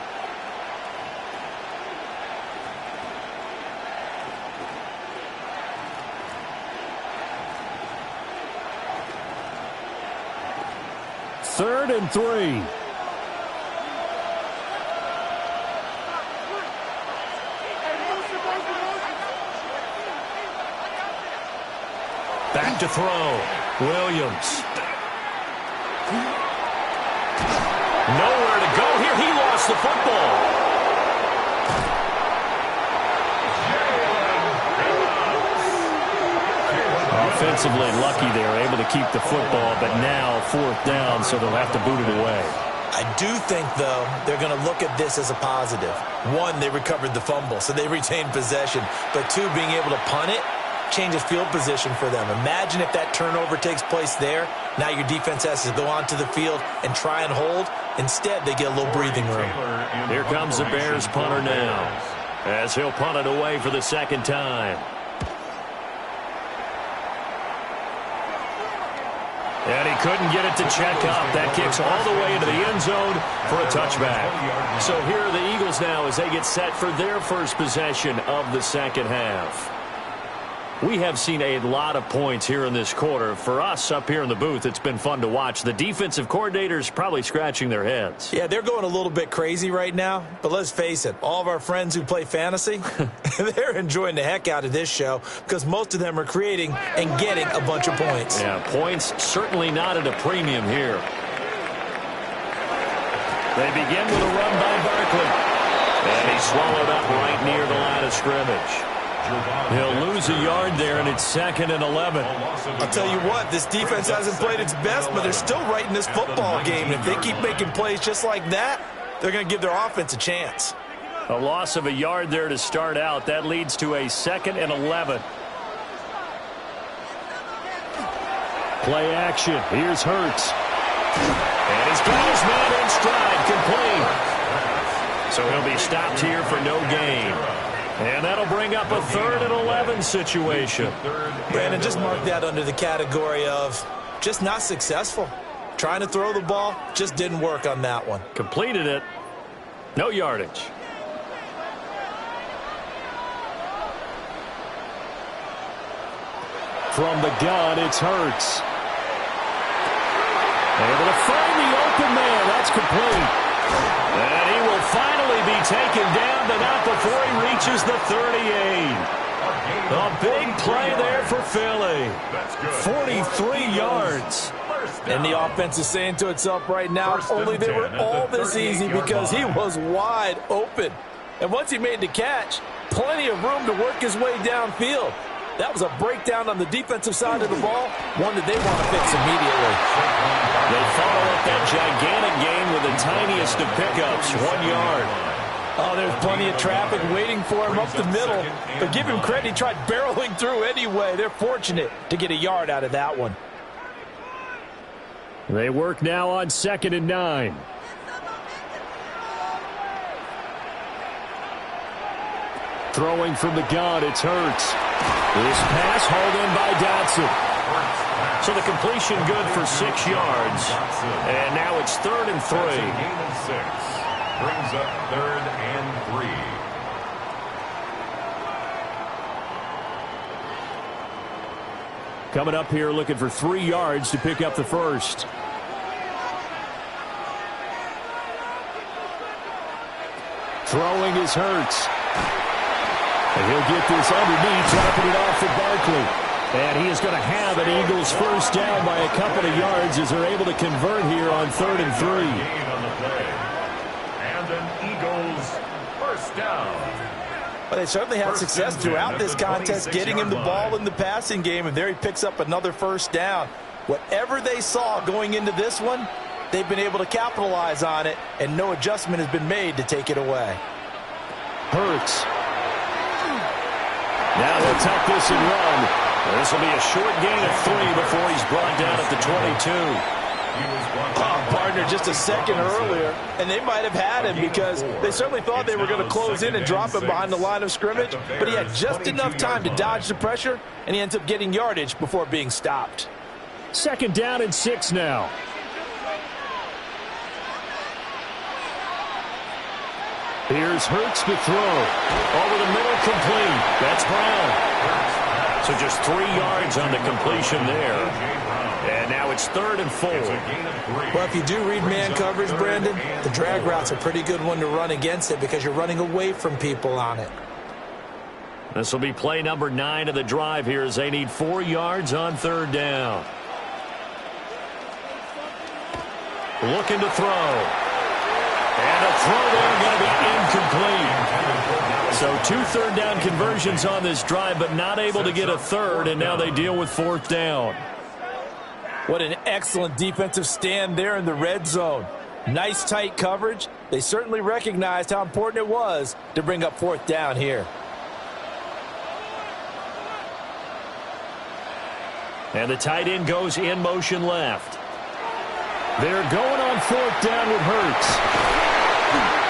Third and 3. Back to throw. Williams. Nowhere to go here. He lost the football. Offensively lucky they were able to keep the football, but now 4th down, so they'll have to boot it away. I do think, though, they're going to look at this as a positive. One, they recovered the fumble, so they retained possession. But two, being able to punt it changes field position for them. Imagine if that turnover takes place there. Now your defense has to go onto the field and try and hold. Instead, they get a little breathing room. Here comes the Bears punter now, as he'll punt it away for the 2nd time. And he couldn't get it to check up. That kicks all the way into the end zone for a touchback. So here are the Eagles now as they get set for their first possession of the 2nd half. We have seen a lot of points here in this quarter. For us up here in the booth, it's been fun to watch. The defensive coordinators probably scratching their heads. Yeah, they're going a little bit crazy right now. But let's face it, all of our friends who play fantasy, they're enjoying the heck out of this show because most of them are creating and getting a bunch of points. Yeah, points certainly not at a premium here. They begin with a run by Barkley. And he's swallowed up right near the line of scrimmage. He'll lose a yard there, and it's 2nd and 11. I'll tell you what, this defense hasn't played its best, but they're still right in this football game. If they keep making plays just like that, they're going to give their offense a chance. A loss of a yard there to start out. That leads to a 2nd and 11. Play action. Here's Hurts. And he's got his man in stride, complete. So he'll be stopped here for no gain. And that'll bring up a 3rd and 11 situation. Brandon, just mark that under the category of just not successful. Trying to throw the ball, just didn't work on that one. Completed it. No yardage. From the gun, it's Hurts. Able to find the open man. That's complete. And he will finally be taken down, but not before he reaches the 38. A big play there for Philly. 43 yards. And the offense is saying to itself right now, only they were all this easy because he was wide open. And once he made the catch, plenty of room to work his way downfield. That was a breakdown on the defensive side of the ball, one that they want to fix immediately. They follow up that gigantic gain with the tiniest of pickups, 1 yard. Oh, there's plenty of traffic waiting for him up the middle. But give him credit, he tried barreling through anyway. They're fortunate to get a yard out of that one. They work now on 2nd and 9. Throwing from the gun, it's Hurts. This pass hauled in by Dotson. So the completion good for 6 yards. And now it's 3rd and 3. Gain of 6. Brings up 3rd and 3. Coming up here looking for 3 yards to pick up the first. Throwing is Hurts. And he'll get this underneath, dropping it off for Barkley. And he is going to have an Eagles first down by a couple of yards as they're able to convert here on 3rd and 3. Gain on the play. And an Eagles first down. But they certainly had success throughout this contest, getting him the ball in the passing game, and there he picks up another first down. Whatever they saw going into this one, they've been able to capitalize on it, and no adjustment has been made to take it away. Hurts. Now he'll tuck this and run. This will be a short gain of 3 before he's brought down at the 22. Partner just a second earlier, and they might have had him because they certainly thought they were going to close in and drop him behind the line of scrimmage, but he had just enough time to dodge the pressure, and he ends up getting yardage before being stopped. 2nd down and 6 now. Here's Hurts to throw. Over the middle, complete. That's Brown. So just 3 yards on the completion there. And now it's 3rd and 4. Well, if you do read man coverage, Brandon, the drag route's a pretty good one to run against it because you're running away from people on it. This will be play number 9 of the drive here as they need 4 yards on 3rd down. Looking to throw. And a throw there going to be incomplete. So 2 3rd down conversions on this drive, but not able to get a 3rd, and now they deal with 4th down. What an excellent defensive stand there in the red zone. Nice tight coverage. They certainly recognized how important it was to bring up 4th down here. And the tight end goes in motion left. They're going on 4th down with Hurts.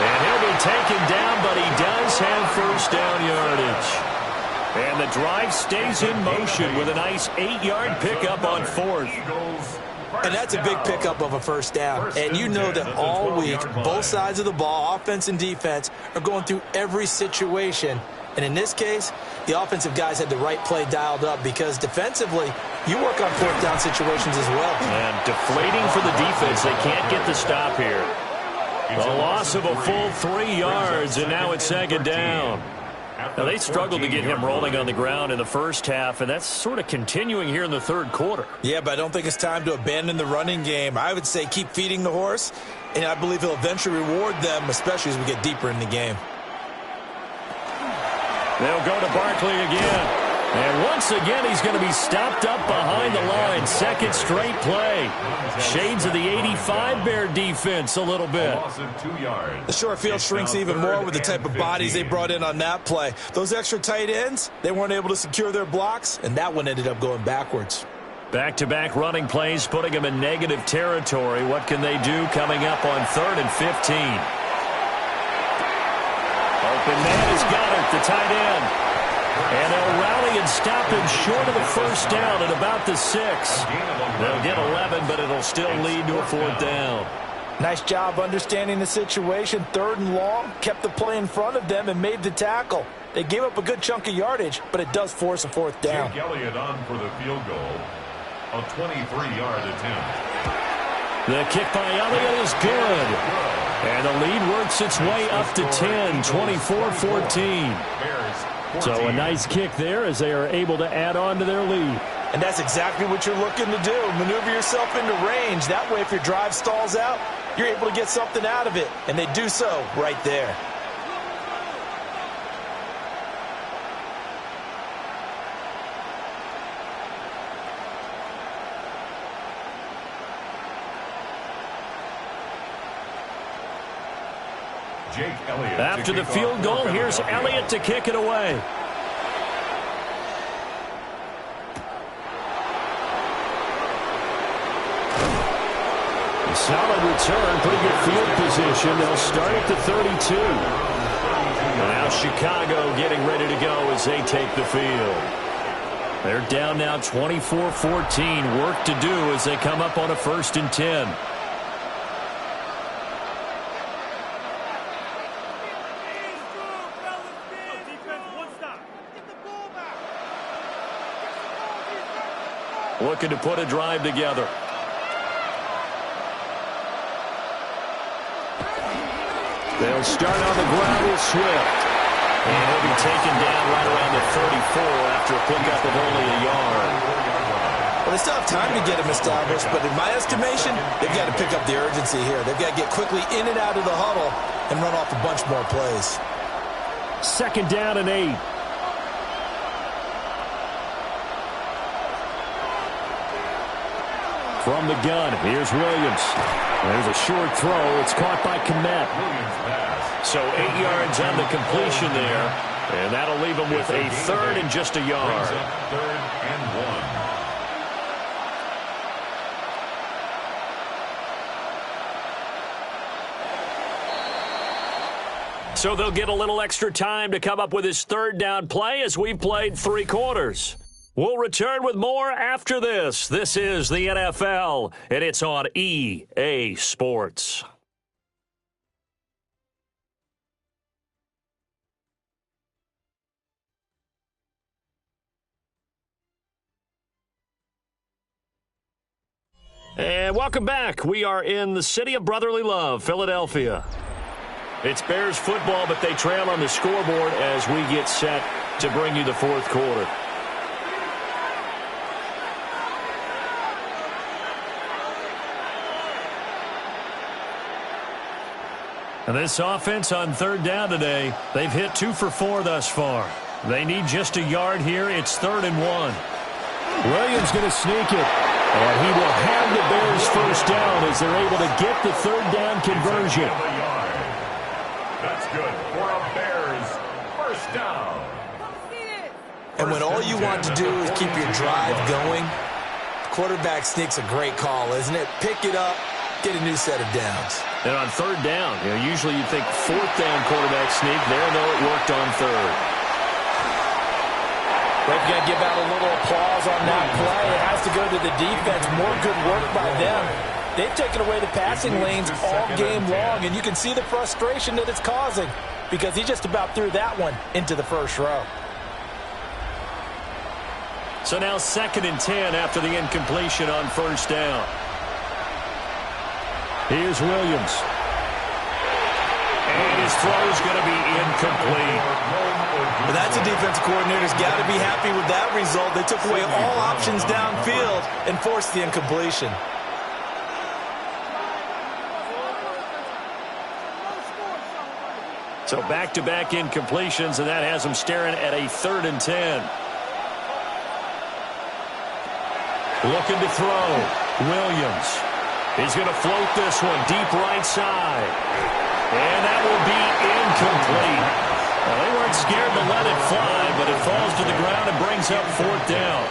And he'll be taken down, but he does have 1st down yardage. And the drive stays in motion with a nice 8-yard pickup on 4th. And that's a big pickup of a 1st down. And you know that all week, both sides of the ball, offense and defense, are going through every situation. And in this case, the offensive guys had the right play dialed up because defensively, you work on 4th down situations as well. And deflating for the defense. They can't get the stop here. A loss of a full 3 yards, and now it's 2nd down. Now, they struggled to get him rolling on the ground in the first half, and that's sort of continuing here in the 3rd quarter. Yeah, but I don't think it's time to abandon the running game. I would say keep feeding the horse, and I believe he'll eventually reward them, especially as we get deeper in the game. They'll go to Barkley again. And once again, he's going to be stopped up behind the line. 2nd straight play. Shades of the 85 Bear defense a little bit. The short field shrinks even more with the type of bodies they brought in on that play. Those extra tight ends, they weren't able to secure their blocks, and that one ended up going backwards. Back-to-back running plays, putting them in negative territory. What can they do coming up on 3rd and 15? Open man is Goddard, the tight end. And they'll rally and stop him short of the 1st down at about the 6. They'll get 11, but it'll still lead to a 4th down. Nice job understanding the situation. 3rd and long, kept the play in front of them and made the tackle. They gave up a good chunk of yardage, but it does force a 4th down. Jake Elliott on for the field goal. A 23-yard attempt. The kick by Elliott is good. And the lead works its way up to 10, 24-14. So a nice kick there as they are able to add on to their lead. And that's exactly what you're looking to do. Maneuver yourself into range. That way, if your drive stalls out, you're able to get something out of it. And they do so right there. Jake Elliott. After the field goal, here's Elliott to kick it away. Solid return, pretty good field position. They'll start at the 32. Now Chicago getting ready to go as they take the field. They're down now 24-14. Work to do as they come up on a 1st and 10. Looking to put a drive together. They'll start on the ground with Swift. And he'll be taken down right around the 34 after a pickup of only a yard. Well, they still have time to get him established, but in my estimation, they've got to pick up the urgency here. They've got to get quickly in and out of the huddle and run off a bunch more plays. 2nd down and 8. From the gun, here's Williams. There's a short throw. It's caught by Kmet. So 8 yards on the completion there. And that'll leave him with a 3rd and just a yard. 3rd and 1. So they'll get a little extra time to come up with his third down play as we've played 3 quarters. We'll return with more after this. This is the NFL, and it's on EA Sports. And welcome back. We are in the city of brotherly love, Philadelphia. It's Bears football, but they trail on the scoreboard as we get set to bring you the fourth quarter. And this offense on third down today, they've hit 2 for 4 thus far. They need just a yard here. It's 3rd and 1. Williams going to sneak it. And he will have the Bears first down as they're able to get the third down conversion. That's good for a Bears first down. And when all you want to do is keep your drive going, quarterback sneak's a great call, isn't it? Pick it up, get a new set of downs. And on third down, usually you'd think fourth down quarterback sneak. There, though, it worked on third. We're going to give out a little applause on that play. It has to go to the defense. More good work by them. They've taken away the passing lanes all game long, and you can see the frustration that it's causing because he just about threw that one into the first row. So now 2nd and 10 after the incompletion on first down. Here's Williams. And his throw's going to be incomplete. But that's a defensive coordinator's got to be happy with that result. They took away all options downfield and forced the incompletion. So back-to-back incompletions, and that has them staring at a 3rd and 10. Looking to throw. Williams. He's going to float this one deep right side. And that will be incomplete. Well, they weren't scared to let it fly, but it falls to the ground and brings up 4th down.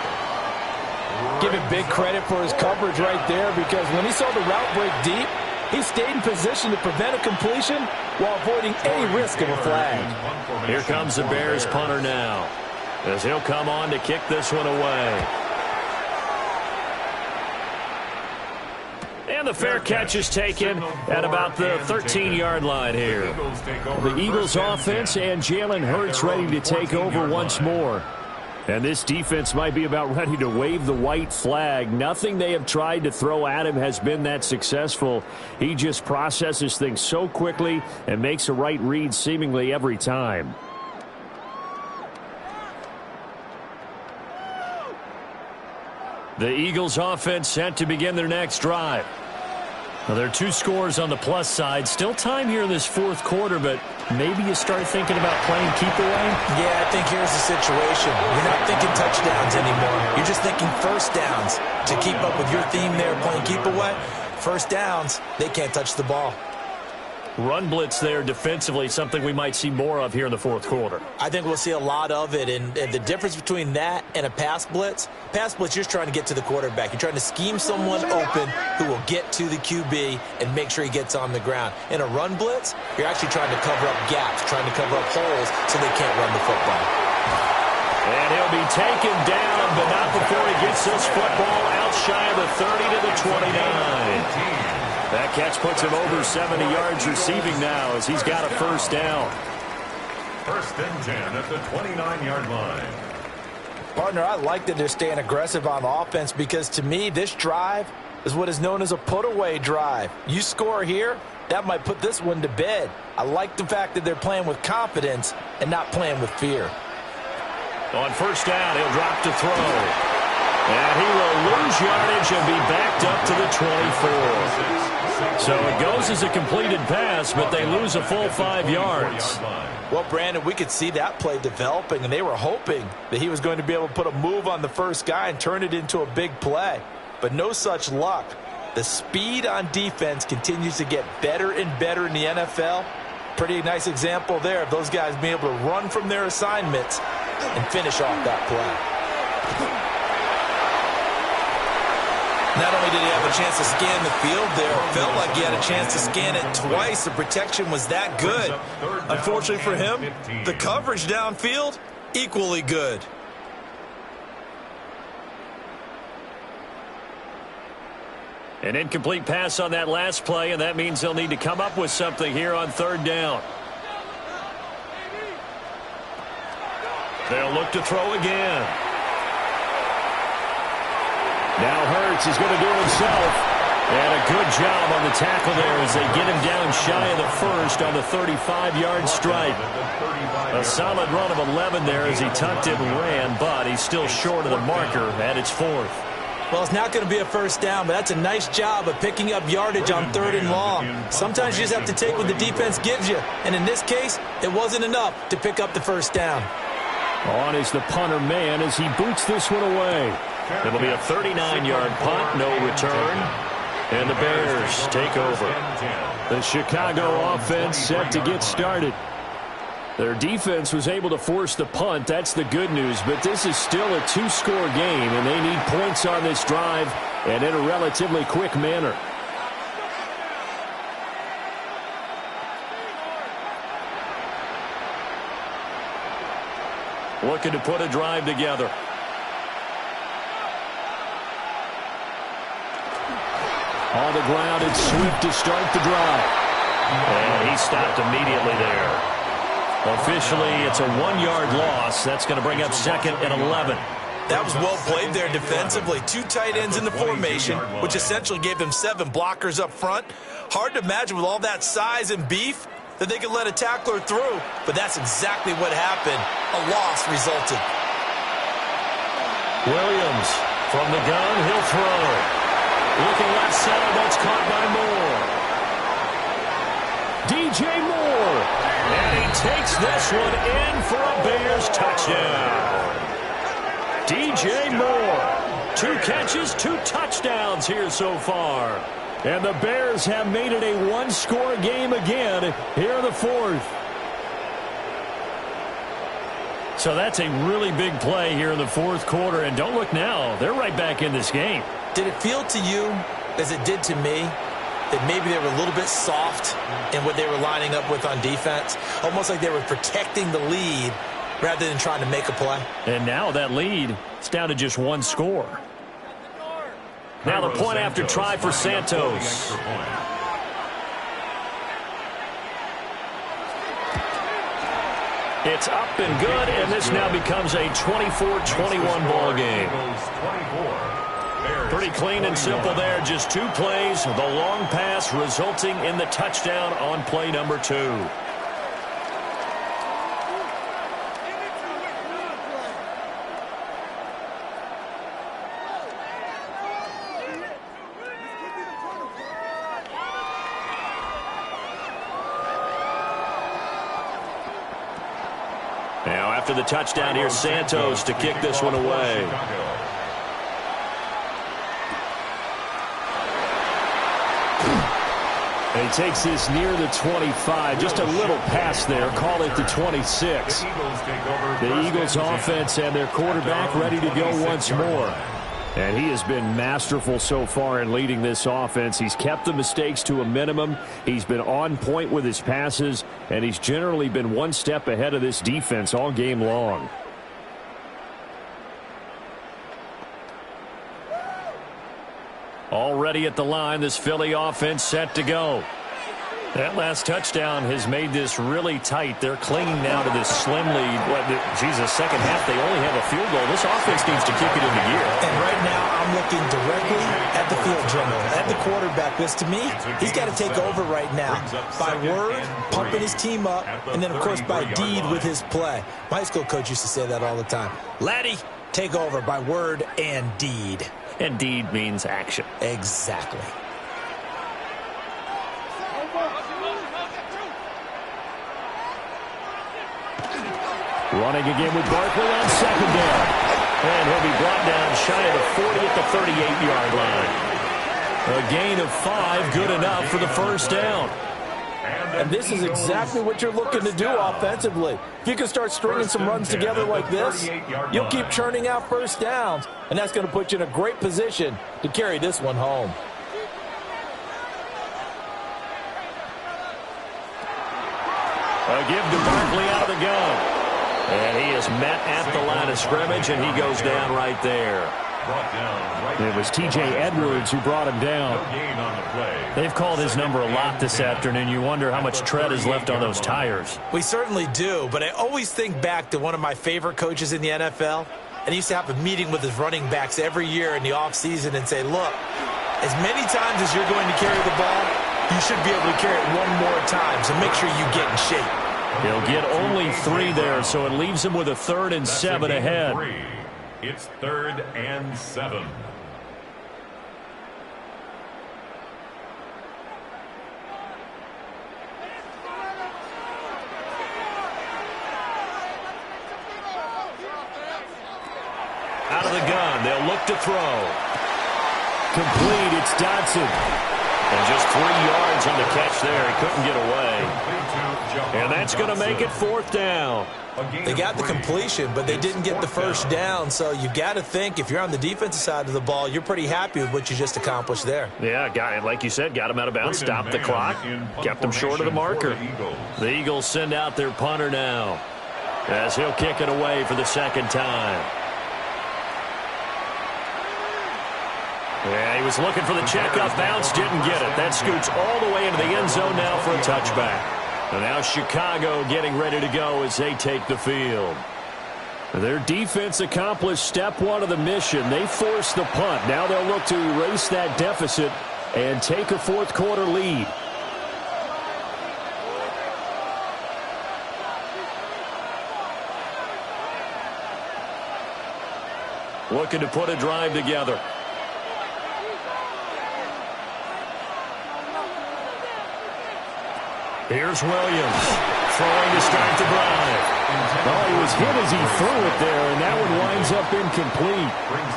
Give him big credit for his coverage right there because when he saw the route break deep, he stayed in position to prevent a completion while avoiding any risk of a flag. Here comes the Bears punter now as he'll come on to kick this one away. And the fair catch is taken at about the 13-yard line here. The Eagles offense and Jalen Hurts ready to take over once more. And this defense might be about ready to wave the white flag. Nothing they have tried to throw at him has been that successful. He just processes things so quickly and makes a right read seemingly every time. The Eagles offense set to begin their next drive. Well, there are 2 scores on the plus side. Still time here in this fourth quarter, but maybe you start thinking about playing keep away? Yeah, I think here's the situation. You're not thinking touchdowns anymore. You're just thinking first downs. To keep up with your theme there, playing keep away, first downs, they can't touch the ball. Run blitz there defensively, something we might see more of here in the fourth quarter. I think we'll see a lot of it, and the difference between that and a pass blitz, you're just trying to get to the quarterback. You're trying to scheme someone open who will get to the QB and make sure he gets on the ground. In a run blitz, you're actually trying to cover up gaps, trying to cover up holes so they can't run the football. And he'll be taken down, but not before he gets this football out shy of the 30 to the 29. That catch puts him over 70 yards receiving now as he's got a first down. 1st and 10 at the 29-yard line. Partner, I like that they're staying aggressive on offense because to me, this drive is what is known as a put-away drive. You score here, that might put this one to bed. I like the fact that they're playing with confidence and not playing with fear. On first down, he'll drop to throw. And he will lose yardage and be backed up to the 24. So it goes as a completed pass, but they lose a full 5 yards. Well, Brandon, we could see that play developing, and they were hoping that he was going to be able to put a move on the first guy and turn it into a big play. But no such luck. The speed on defense continues to get better and better in the NFL. Pretty nice example there of those guys being able to run from their assignments and finish off that play. Not only did he have a chance to scan the field there, it felt like he had a chance to scan it twice. The protection was that good. Unfortunately for him, the coverage downfield, equally good. An incomplete pass on that last play, and that means they'll need to come up with something here on third down. They'll look to throw again. Now Hurts is going to do it himself. And a good job on the tackle there as they get him down shy of the first on the 35-yard strike. A solid run of 11 there as he tucked it and ran, but he's still short of the marker at its fourth. Well, it's not going to be a first down, but that's a nice job of picking up yardage on third and long. Sometimes you just have to take what the defense gives you, and in this case, it wasn't enough to pick up the first down. On is the punter man as he boots this one away. It'll be a 39-yard punt, no return, and the Bears take over. The Chicago offense set to get started. Their defense was able to force the punt. That's the good news. But this is still a two-score game, and they need points on this drive and in a relatively quick manner. Looking to put a drive together. On the ground, it's Swift to start the drive. And he stopped immediately there. Officially, it's a 1-yard loss. That's going to bring up second and 11. That was well played there defensively. 2 tight ends in the formation, which essentially gave them 7 blockers up front. Hard to imagine with all that size and beef that they could let a tackler through, but that's exactly what happened. A loss resulted. Williams from the gun, he'll throw. Looking left side, that's caught by Moore. DJ Moore. And he takes this one in for a Bears touchdown. DJ Moore. 2 catches, 2 touchdowns here so far. And the Bears have made it a 1-score game again here in the fourth. So that's a really big play here in the fourth quarter. And don't look now, they're right back in this game. Did it feel to you, as it did to me, that maybe they were a little bit soft in what they were lining up with on defense? Almost like they were protecting the lead rather than trying to make a play. And now that lead is down to just 1 score. Now the point after try for Santos. It's up and good, and this now becomes a 24-21 ball game. Pretty clean and simple there. Just 2 plays. The long pass resulting in the touchdown on play number 2. Now after the touchdown, here's Santos to kick this one away. And he takes this near the 25. Just a little pass there. Call it the 26. The Eagles offense and their quarterback ready to go once more. And he has been masterful so far in leading this offense. He's kept the mistakes to a minimum. He's been on point with his passes. And he's generally been one step ahead of this defense all game long. Already at the line, this Philly offense set to go. That last touchdown has made this really tight. They're clinging now to this slim lead. Second half, they only have a field goal. This offense needs to kick it into gear. And right now, I'm looking directly at the field general, at the quarterback. Because to me, he's got to take over right now. By word, pumping his team up, and then, of course, by deed with his play. My high school coach used to say that all the time. Laddie, take over by word and deed. And deed means action. Exactly. Running again with Barkley on second down. And he'll be brought down shy of the 40 at the 38-yard line. A gain of 5, good enough for the first down. And this is exactly what you're looking to do offensively. If you can start stringing some runs together like this, you'll keep churning out first downs, and that's going to put you in a great position to carry this one home. A give to Barkley out of the gun. And he is met at the line of scrimmage, and he goes down right there. It was T.J. Edwards who brought him down. They've called his number a lot this afternoon. You wonder how much tread is left on those tires. We certainly do, but I always think back to one of my favorite coaches in the NFL. And he used to have a meeting with his running backs every year in the offseason and say, look, as many times as you're going to carry the ball, you should be able to carry it one more time, so make sure you get in shape. He'll get only 3 there, so it leaves him with a 3rd and 7 ahead. It's 3rd and 7. Out of the gun, they'll look to throw. Complete, it's Dodson. And just 3 yards on the catch there. He couldn't get away. And that's going to make it 4th down. They got the completion, but they didn't get the first down. So you got to think if you're on the defensive side of the ball, you're pretty happy with what you just accomplished there. Yeah, guy, like you said, got him out of bounds, stopped the clock, kept him short of the marker. The Eagles send out their punter now as he'll kick it away for the 2nd time. Yeah, he was looking for the checkoff bounce, didn't get it. That scoots all the way into the end zone now for a touchback. And now Chicago getting ready to go as they take the field. Their defense accomplished step 1 of the mission. They forced the punt. Now they'll look to erase that deficit and take a 4th quarter lead. Looking to put a drive together. Here's Williams, throwing to start the drive. Oh, he was hit as he threw it there, and that one winds up incomplete.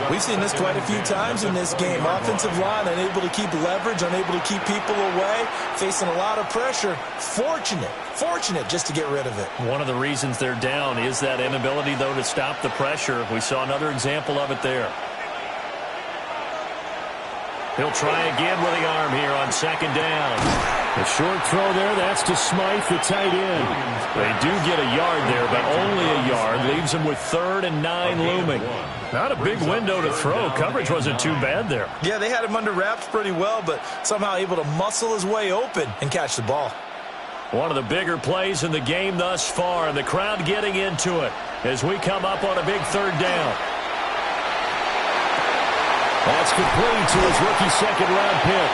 We've seen this quite a few times in this game. Offensive line unable to keep leverage, unable to keep people away, facing a lot of pressure. Fortunate just to get rid of it. One of the reasons they're down is that inability, though, to stop the pressure. We saw another example of it there. He'll try again with the arm here on 2nd down. A short throw there, that's to Smythe, the tight end. They do get a yard there, but only a yard. Leaves him with 3rd and 9 looming. Not a big window to throw. Coverage wasn't too bad there. Yeah, they had him under wraps pretty well, but somehow able to muscle his way open and catch the ball. One of the bigger plays in the game thus far, and the crowd getting into it as we come up on a big 3rd down. That's complete to his rookie 2nd-round pick.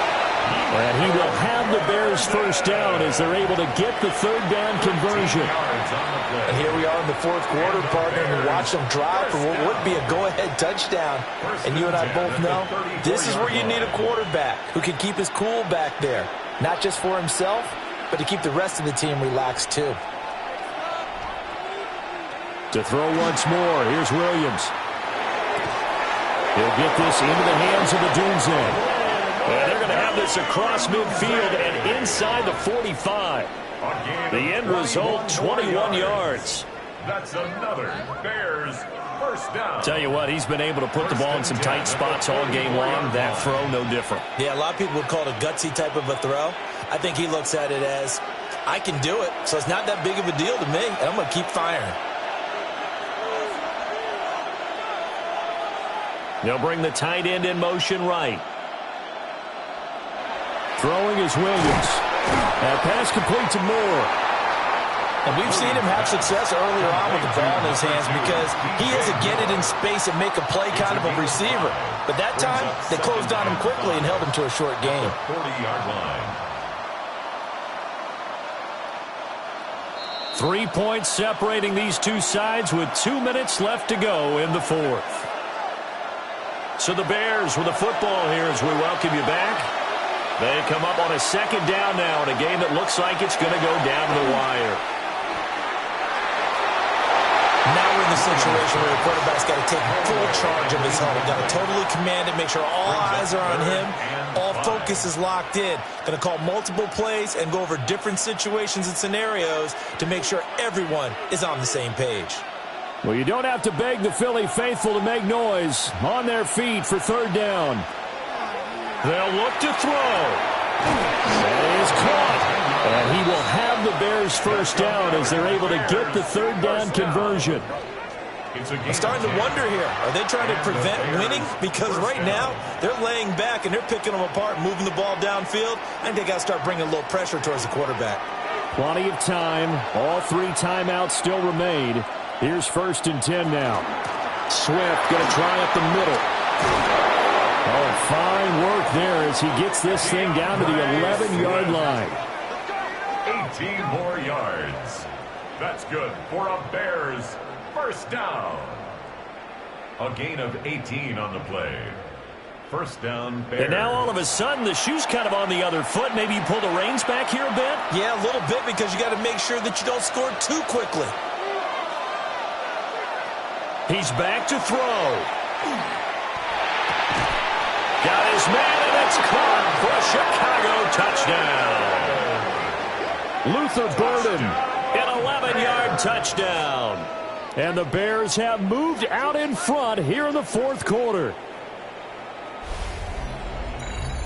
And he will have the Bears' first down as they're able to get the 3rd down conversion. And here we are in the 4th quarter, partner, and watch them drive for what would be a go-ahead touchdown. And you and I both know this is where you need a quarterback who can keep his cool back there. Not just for himself, but to keep the rest of the team relaxed too. To throw once more, here's Williams. He'll get this into the hands of the Doomsday. And they're going to have this across midfield and inside the 45. The end result, 21 yards. That's another Bears first down. Tell you what, he's been able to put the ball in some tight spots all game long. That throw, no different. Yeah, a lot of people would call it a gutsy type of a throw. I think he looks at it as, I can do it, so it's not that big of a deal to me, and I'm going to keep firing. They'll bring the tight end in motion right. Throwing is Williams. That pass complete to Moore. And we've seen him have success earlier on with the ball in his hands because he is a get it in space and make a play kind of a receiver. But that time, they closed on him quickly and held him to a short gain. 40-yard line. 3 points separating these two sides with 2 minutes left to go in the 4th. So the Bears with the football here as we welcome you back. They come up on a 2nd down now in a game that looks like it's going to go down to the wire. Now we're in the situation where the quarterback's got to take full charge of his huddle. Got to totally command it, make sure all eyes are on him. All focus is locked in. Going to call multiple plays and go over different situations and scenarios to make sure everyone is on the same page. Well, you don't have to beg the Philly faithful to make noise. On their feet for third down. They'll look to throw. That is caught. And he will have the Bears first down as they're able to get the third down conversion. I'm starting to wonder here. Are they trying to prevent winning? Because right now, they're laying back and they're picking them apart, moving the ball downfield. I think they got to start bringing a little pressure towards the quarterback. Plenty of time. All three timeouts still remain. Here's 1st and 10 now. Swift going to try up the middle. Oh, fine work there as he gets this thing down to the 11-yard line. 18 more yards. That's good for a Bears first down. A gain of 18 on the play. First down, Bears. And now all of a sudden the shoe's kind of on the other foot. Maybe you pull the reins back here a bit? Yeah, a little bit because you got to make sure that you don't score too quickly. He's back to throw. Got his man, and it's caught for a Chicago touchdown. Luther Burden, an 11-yard touchdown. And the Bears have moved out in front here in the fourth quarter.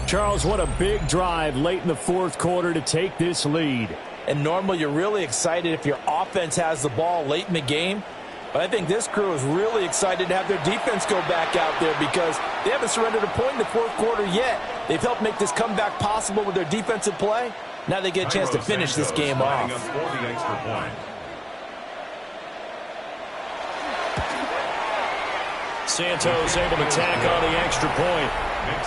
Charles, what a big drive late in the fourth quarter to take this lead. And normally you're really excited if your offense has the ball late in the game. But I think this crew is really excited to have their defense go back out there because they haven't surrendered a point in the fourth quarter yet. They've helped make this comeback possible with their defensive play. Now they get a chance to finish this game off. Santos able to tack on the extra point.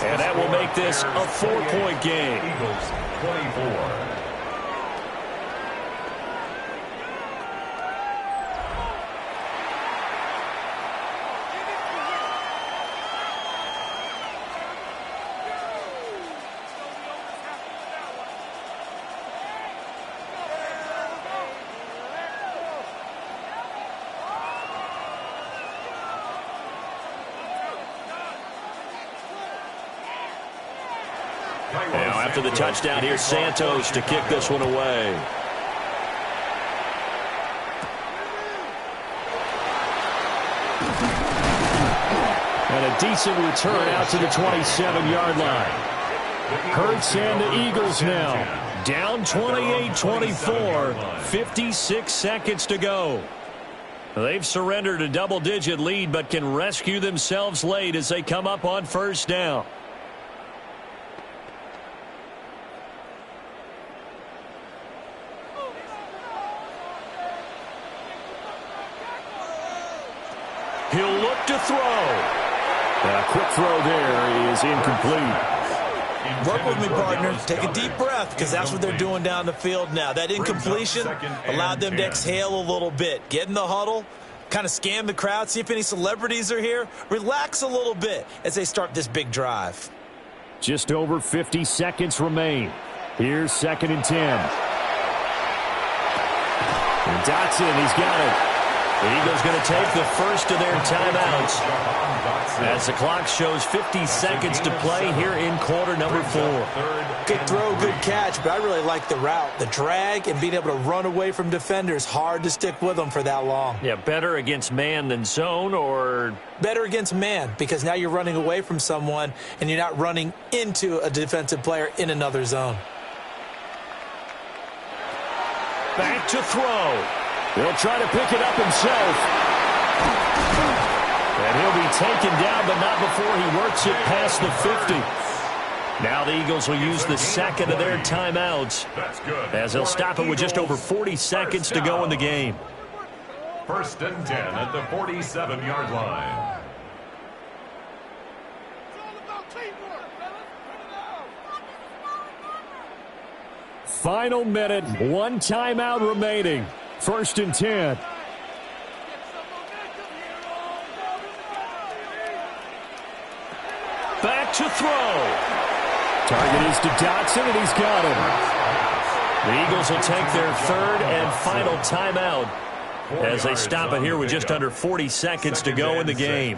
And that will make this a 4-point game. Eagles 24. Now after the touchdown, here's Santos to kick this one away. And a decent return out to the 27-yard line. Hurts and the Eagles now. Down 28-24, 56 seconds to go. They've surrendered a double-digit lead but can rescue themselves late as they come up on first down. He'll look to throw. A quick throw there is incomplete. Work with me, partner. Take a deep breath because that's what they're doing down the field now. That incompletion allowed them to exhale a little bit. Get in the huddle, kind of scan the crowd, see if any celebrities are here. Relax a little bit as they start this big drive. Just over 50 seconds remain. Here's 2nd and 10. And Dotson, he's got it. The Eagles going to take the first of their timeouts as the clock shows 50 seconds to play here in quarter number 4. Good throw, good catch, but I really like the route. The drag and being able to run away from defenders, hard to stick with them for that long. Yeah, better against man than zone, or? Better against man because now you're running away from someone and you're not running into a defensive player in another zone. Back to throw. He'll try to pick it up himself. And he'll be taken down, but not before he works it past the 50. Now the Eagles will use the second of their timeouts as they'll stop it with just over 40 seconds to go in the game. 1st and 10 at the 47-yard line. Final minute, one timeout remaining. 1st and 10. Back to throw. Target is to Dotson, and he's got him. The Eagles will take their 3rd and final timeout as they stop it here with just under 40 seconds to go in the game.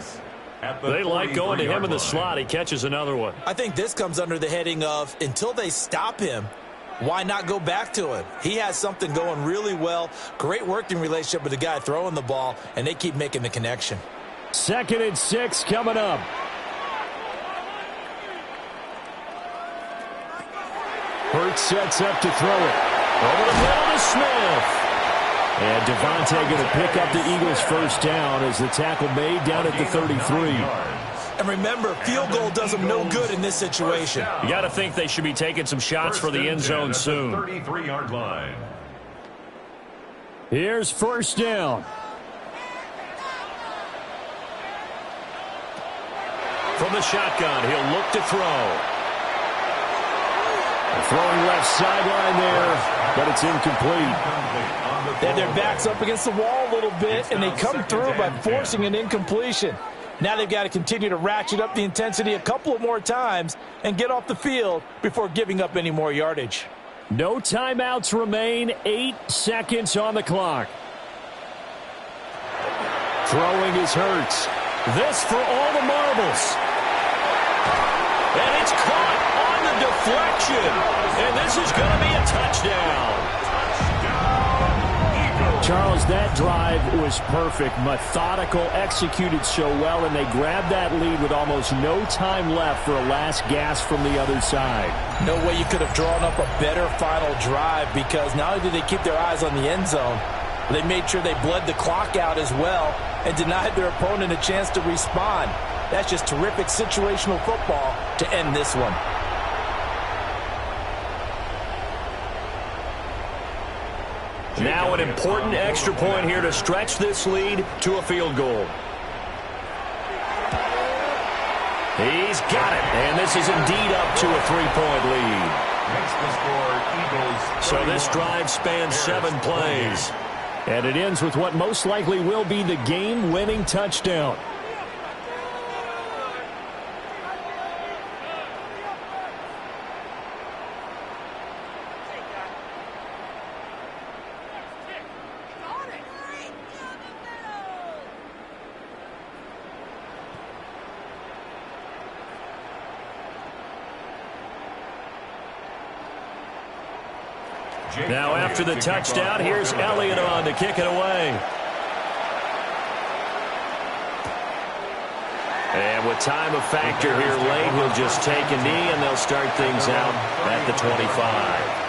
They like going to him in the slot. He catches another one. I think this comes under the heading of until they stop him, why not go back to him? He has something going really well. Great working relationship with the guy throwing the ball, and they keep making the connection. 2nd and 6 coming up. Hurts sets up to throw it. Over the middle to Smith. And Devontae going to pick up the Eagles' first down as the tackle made down at the 33. And remember, field goal does them no good in this situation. You got to think they should be taking some shots for the end zone soon. 33-yard line. Here's first down. From the shotgun, he'll look to throw. Throwing left sideline there, but it's incomplete. They have their backs up against the wall a little bit, and they come through by forcing an incompletion. Now they've got to continue to ratchet up the intensity a couple of more times and get off the field before giving up any more yardage. No timeouts remain. 8 seconds on the clock. Throwing is Hurts. This for all the marbles. And it's caught on the deflection. And this is going to be a touchdown. Charles, that drive was perfect, methodical, executed so well, and they grabbed that lead with almost no time left for a last gasp from the other side. No way you could have drawn up a better final drive, because not only did they keep their eyes on the end zone, they made sure they bled the clock out as well and denied their opponent a chance to respond. That's just terrific situational football to end this one. Now an important extra point here to stretch this lead to a field goal. He's got it, and this is indeed up to a 3-point lead. Makes the score Eagles. So this drive spans 7 plays. And it ends with what most likely will be the game-winning touchdown. Now after the touchdown, here's Elliott on to kick it away. And with time a factor here late, he'll just take a knee and they'll start things out at the 25.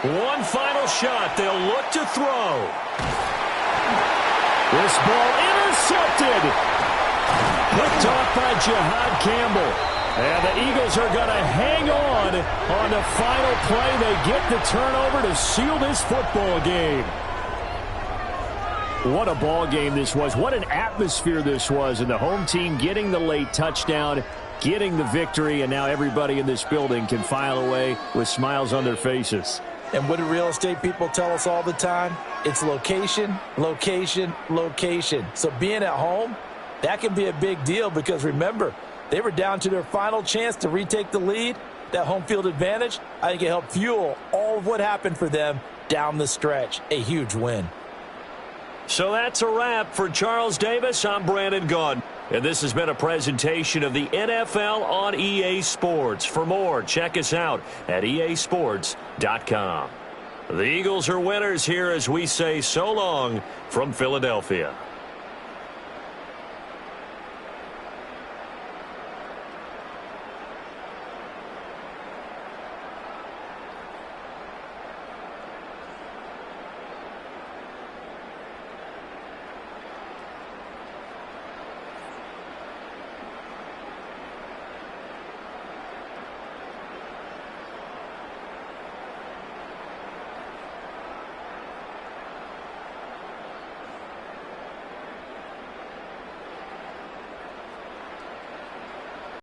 One final shot. They'll look to throw. This ball intercepted. Picked off by Jihad Campbell. And the Eagles are going to hang on the final play. They get the turnover to seal this football game. What a ball game this was. What an atmosphere this was. And the home team getting the late touchdown, getting the victory, and now everybody in this building can file away with smiles on their faces. And what do real estate people tell us all the time? It's location, location, location. So being at home, that can be a big deal because, remember, they were down to their final chance to retake the lead. That home field advantage, I think it helped fuel all of what happened for them down the stretch. A huge win. So that's a wrap for Charles Davis. I'm Brandon Gaudin. And this has been a presentation of the NFL on EA Sports. For more, check us out at easports.com. The Eagles are winners here as we say so long from Philadelphia.